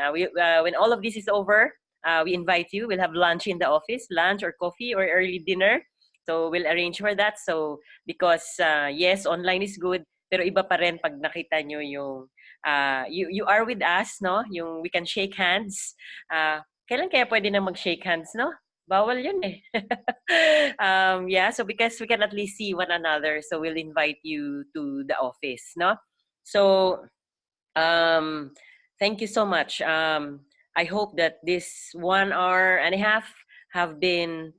When all of this is over, we invite you. We'll have lunch in the office, lunch or coffee or early dinner. So, we'll arrange for that. So, because, yes, online is good, pero iba pa rin pag nakita nyo yung, you are with us, no? Yung we can shake hands. Kailan kaya pwede na mag-shake hands, no? Bawal yun eh. Yeah, so because we can at least see one another, so we'll invite you to the office, no? So, thank you so much. I hope that this 1 hour and a half have been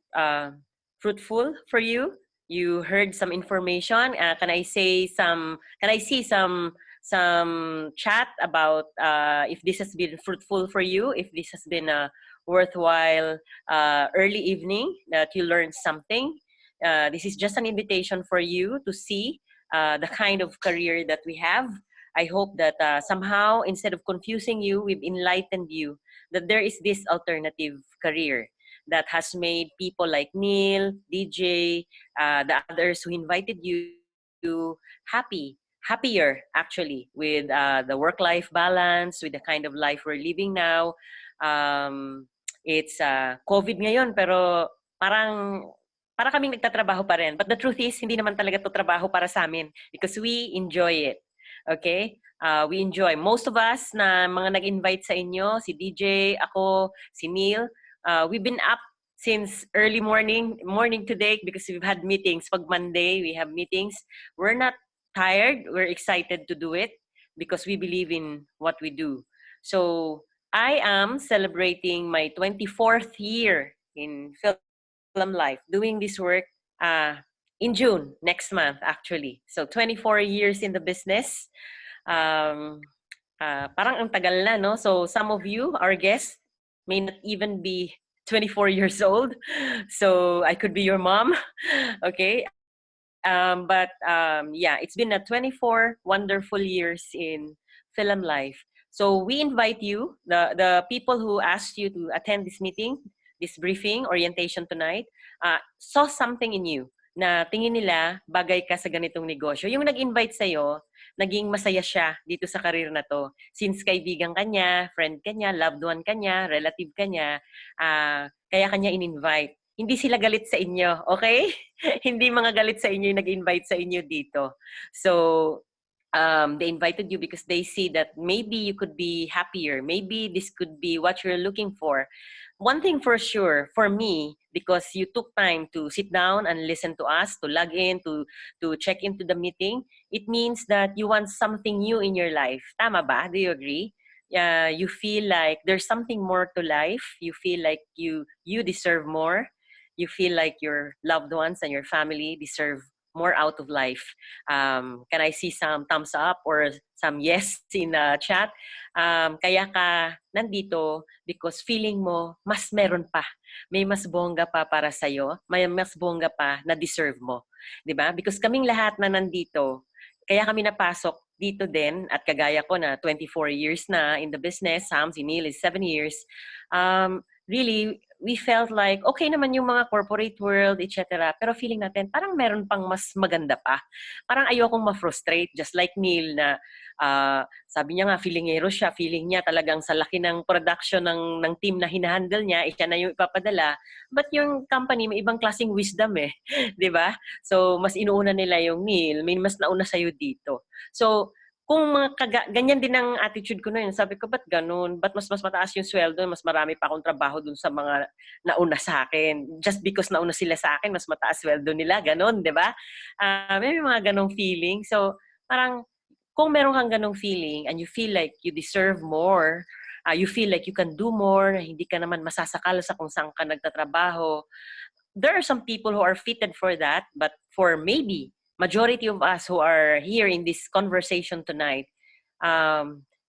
fruitful for you. You heard some information. Can I see some chat about if this has been fruitful for you, if this has been a worthwhile early evening, that you learned something. This is just an invitation for you to see the kind of career that we have. I hope that somehow, instead of confusing you, we've enlightened you that there is this alternative career that has made people like Neil, DJ, the others who invited you happier actually with the work-life balance, with the kind of life we're living now. It's COVID ngayon, pero para kaming nagtatrabaho pa rin. But the truth is, hindi naman talaga to trabaho para sa amin because we enjoy it. Okay? We enjoy. Most of us na mga nag-invite sa inyo, si DJ, ako, si Neil, we've been up since early morning today because we've had meetings. Pag Monday, we have meetings. We're not tired. We're excited to do it because we believe in what we do. So, I am celebrating my 24th year in Philam Life, doing this work in June, next month actually. So 24 years in the business. Parang ang tagal na, no? So some of you, our guests, may not even be 24 years old. So I could be your mom, okay? But yeah, it's been a 24 wonderful years in Philam Life. So we invite you, the people who asked you to attend this meeting, this briefing, orientation tonight, saw something in you na tingin nila bagay ka sa ganitong negosyo. Yung nag-invite sa'yo, naging masaya siya dito sa career na to. Since kaibigan ka niya, friend ka niya, loved one ka niya, relative ka niya, kaya kanya in-invite. hindi sila galit sa inyo, okay? Hindi mga galit sa inyo yung nag-invite sa inyo dito. So, they invited you because they see that maybe you could be happier. Maybe this could be what you're looking for. One thing for sure, for me, because you took time to sit down and listen to us, to log in, to check into the meeting, it means that you want something new in your life. Tama ba? Do you agree? You feel like there's something more to life. You feel like you deserve more. You feel like your loved ones and your family deserve more out of life. Can I see some thumbs up or some yes in the chat? Kaya ka nandito because feeling mo mas meron pa. May mas bongga pa para sa'yo. May mas bongga pa na deserve mo. 'Di ba? Because kaming lahat na nandito, kaya kami napasok dito din at kagaya ko na 24 years na in the business, si Neil is 7 years. Really, we felt like okay naman yung mga corporate world, etc. Pero feeling natin parang meron pang mas maganda pa. Parang ayokong ma-frustrate just like Neil na sabi niya nga feelingero siya, feeling niya talagang sa laki ng production ng team na hinahandle niya, siya na yung ipapadala. But yung company may ibang klaseng wisdom 'di ba? So mas inuuna nila yung Neil, may mas nauna sa'yo dito. So kung ganyan din ang attitude ko na yun, sabi ko, ba't ganun? Ba't mas mataas yung sweldo, mas marami pa akong trabaho dun sa mga nauna sa akin. Just because nauna sila sa akin, mas mataas sweldo nila, ganun, di ba? May mga ganong feeling. So, parang, kung meron kang ganong feeling and you feel like you deserve more, you feel like you can do more, hindi ka naman masasakal sa kung saan ka nagtatrabaho, there are some people who are fitted for that, but for maybe majority of us who are here in this conversation tonight,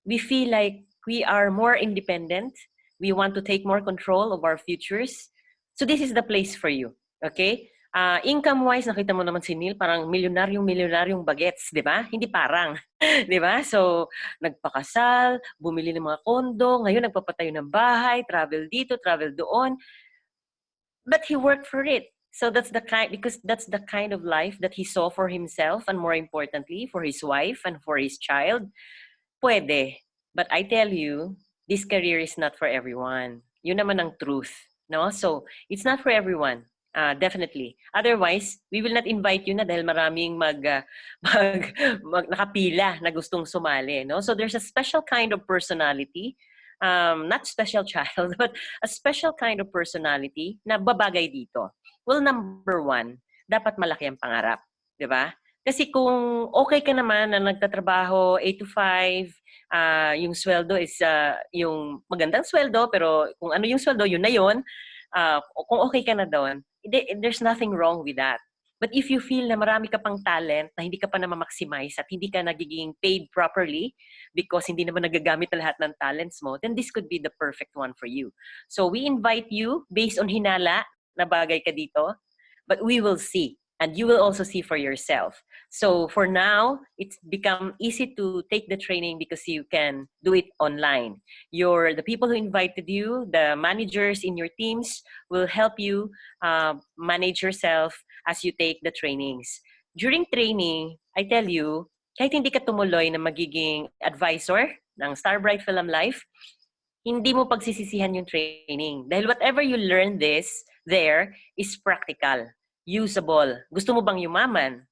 we feel like we are more independent. We want to take more control of our futures. So this is the place for you. Okay? Income-wise, nakita mo naman si Neil, parang milyonaryong bagets, di ba? Hindi parang, di ba? So, nagpakasal, bumili ng mga kondo, ngayon nagpapatayo ng bahay, travel dito, travel doon. But he worked for it. So because that's the kind of life that he saw for himself and more importantly, for his wife and for his child. Pwede. But I tell you, this career is not for everyone. Yun naman ang truth. No? So, it's not for everyone. Definitely. Otherwise, we will not invite you na dahil maraming nakapila na gustong sumali. No? So, there's a special kind of personality, not special child, but a special kind of personality na babagay dito. Well, number one, dapat malaki ang pangarap. Di ba? Kasi kung okay ka naman na nagtatrabaho 8 to 5, yung sweldo is yung magandang sweldo, pero kung ano yung sweldo, yun na yun. Kung okay ka na doon, there's nothing wrong with that. But if you feel na marami ka pang talent na hindi ka pa na-maximize at hindi ka nagiging paid properly because hindi naman nagagamit na lahat ng talents mo, then this could be the perfect one for you. So we invite you based on hinala na bagay ka dito, but we will see. And you will also see for yourself. So for now, it's become easy to take the training because you can do it online. The people who invited you, the managers in your teams will help you manage yourself as you take the trainings. During training, I tell you, kahit hindi ka tumuloy na magiging advisor ng Starbright Philam Life, hindi mo pagsisisihan yung training. Dahil whatever you learn there is practical. Usable. Gusto mo bang yumaman?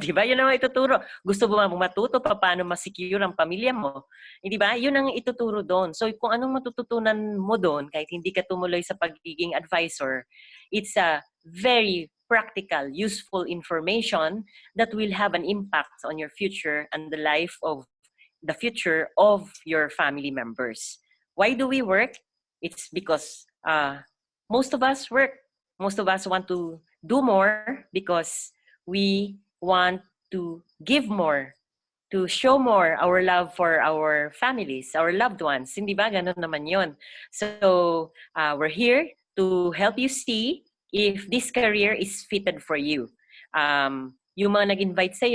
Di ba? Yun ang ituturo. Gusto mo bang matuto paano ma-secure ang pamilya mo? Di ba? Yun ang ituturo doon. So kung anong matututunan mo doon, kahit hindi ka tumuloy sa pagiging advisor, it's a very practical, useful information that will have an impact on your future and the future of your family members. Why do we work? It's because most of us work. Most of us want to do more because we want to give more, to show more our love for our families, our loved ones. Hindi ba? Ganun naman yun. So, we're here to help you see if this career is fitted for you. Yung mga nag-invite sa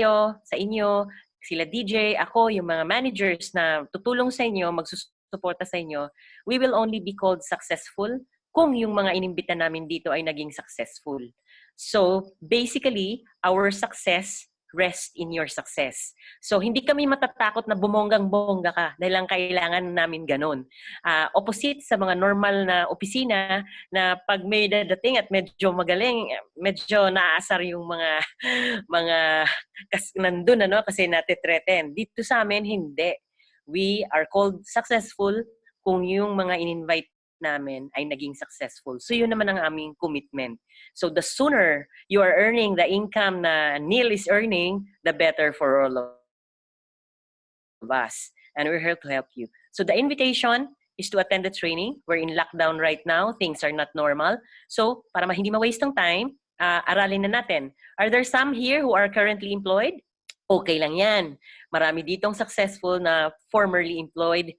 inyo, sila DJ, ako, yung mga managers na tutulong sa inyo, magsusuporta sa inyo, we will only be called successful kung yung mga inimbita namin dito ay naging successful. So, basically, our success rest in your success. So, hindi kami matatakot na bumonggang-bongga ka dahil lang kailangan namin ganun. Opposite sa mga normal na opisina na pag may dadating at medyo magaling, medyo naaasar yung mga mga nandun kasi natitreaten. Dito sa amin, hindi. We are called successful kung yung mga in-invite namin ay naging successful. So yun naman ang aming commitment. So the sooner you are earning the income na Neil is earning, the better for all of us. And we're here to help you. So the invitation is to attend the training. We're in lockdown right now. Things are not normal. So para hindi ma-waste ng time, aralin na natin. Are there some here who are currently employed? Okay lang yan. Marami ditong successful na formerly employed.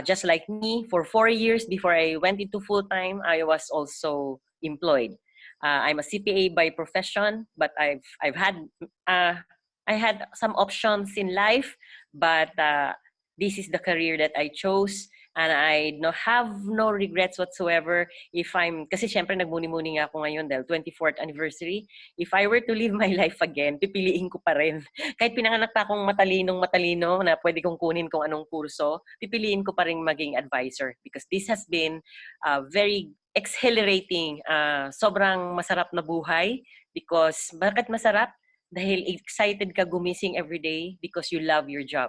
Just like me, for 4 years before I went into full-time, I was also employed. I'm a CPA by profession, but I've had I had some options in life, but this is the career that I chose, and I have no regrets whatsoever. Kasi syempre nagmuni-muni nga ako ngayon dahil 24th anniversary. If I were to live my life again, pipiliin ko pa rin. Kahit pinanganak pa akong matalino na pwede kong kunin kung anong kurso, pipiliin ko pa rin maging advisor because this has been very exhilarating. Sobrang masarap na buhay because, bakit masarap? Dahil excited ka gumising every day because you love your job.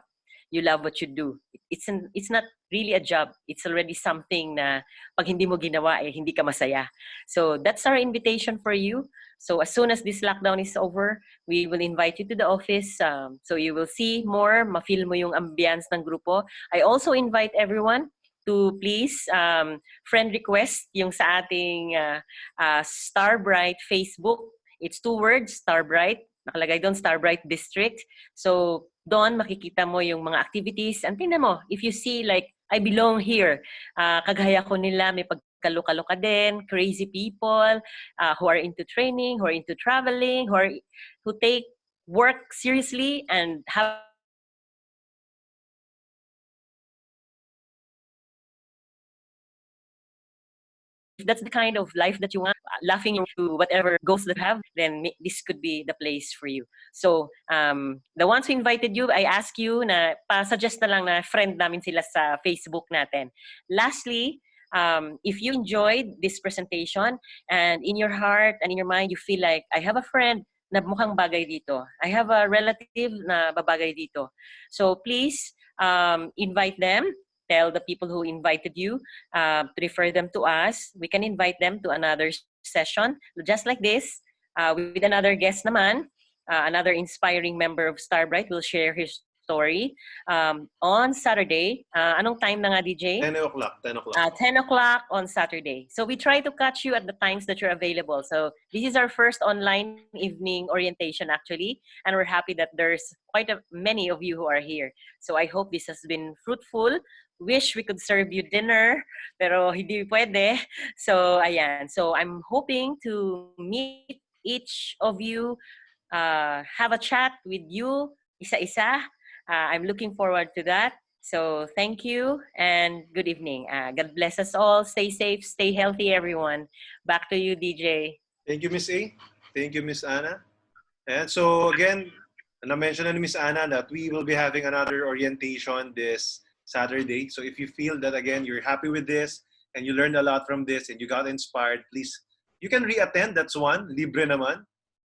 You love what you do. It's not really a job. It's already something na pag hindi mo ginawa, hindi ka masaya. So that's our invitation for you. So as soon as this lockdown is over, we will invite you to the office. So you will see more, ma-feel mo yung ambience ng grupo. I also invite everyone to please friend request yung sa ating Starbright Facebook. It's 2 words, Starbright. Nakalagay doon, Starbright District. So, doon makikita mo yung mga activities. And tingnan mo, if you see like, I belong here. Kagaya ko nila, may pagkaloka-loka din, crazy people who are into training, who are into traveling, who take work seriously and have if that's the kind of life that you want, laughing into whatever goals that you have, then this could be the place for you. So, the ones who invited you, I ask you na pa-suggest na lang na friend namin sila sa Facebook natin. Lastly, if you enjoyed this presentation and in your heart and in your mind, you feel like, I have a friend na mukhang bagay dito. I have a relative na babagay dito. So please invite them. Tell the people who invited you to refer them to us. We can invite them to another session, just like this, with another guest naman. Another inspiring member of Starbright will share his story on Saturday. Anong time na nga, DJ? 10 o'clock. 10 o'clock on Saturday. So we try to catch you at the times that you're available. So this is our first online evening orientation, actually. And we're happy that there's quite many of you who are here. So I hope this has been fruitful. Wish we could serve you dinner, pero hindi pwede. So, ayan. So, I'm hoping to meet each of you, have a chat with you, isa-isa. I'm looking forward to that. So, thank you and good evening. God bless us all. Stay safe, stay healthy, everyone. Back to you, DJ. Thank you, Miss A. Thank you, Miss Anna. And so, again, na-mention na ni Miss Anna that we will be having another orientation this Saturday. So if you feel that, again, you're happy with this and you learned a lot from this and you got inspired, please, you can re-attend. That's one. Libre naman.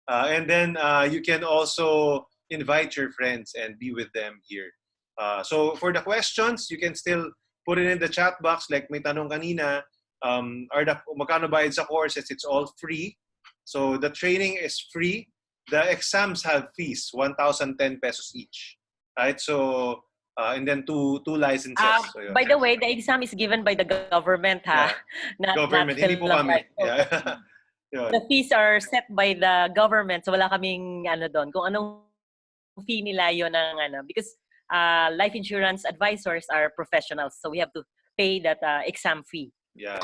And then you can also invite your friends and be with them here. So for the questions, you can still put it in the chat box. Like may tanong kanina, magkano bayad sa courses? It's all free. So the training is free. The exams have fees, 1,010 pesos each. Right? So, and then two licenses. So, by the way, the exam is given by the government, ha? Yeah. Government, hindi po kami. Yeah. The fees are set by the government. So wala kaming doon. Kung anong fee nila yun because life insurance advisors are professionals. So we have to pay that exam fee. Yeah,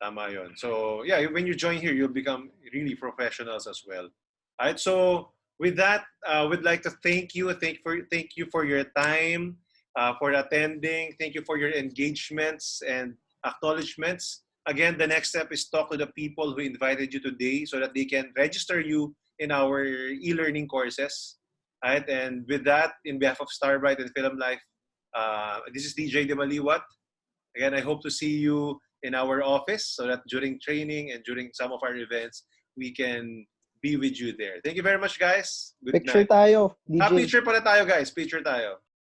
tama yun. So yeah, when you join here, you'll become really professionals as well. All right. So with that, we'd like to thank you. Thank you for your time. For attending. Thank you for your engagements and acknowledgements. Again, the next step is talk to the people who invited you today so that they can register you in our e-learning courses. Right? And with that, in behalf of Starbright and Philam Life, this is DJ Dimaliuat. Again, I hope to see you in our office so that during training and during some of our events, we can be with you there. Thank you very much, guys. Good Picture night. tayo, DJ. Picture pala tayo, guys. Picture tayo.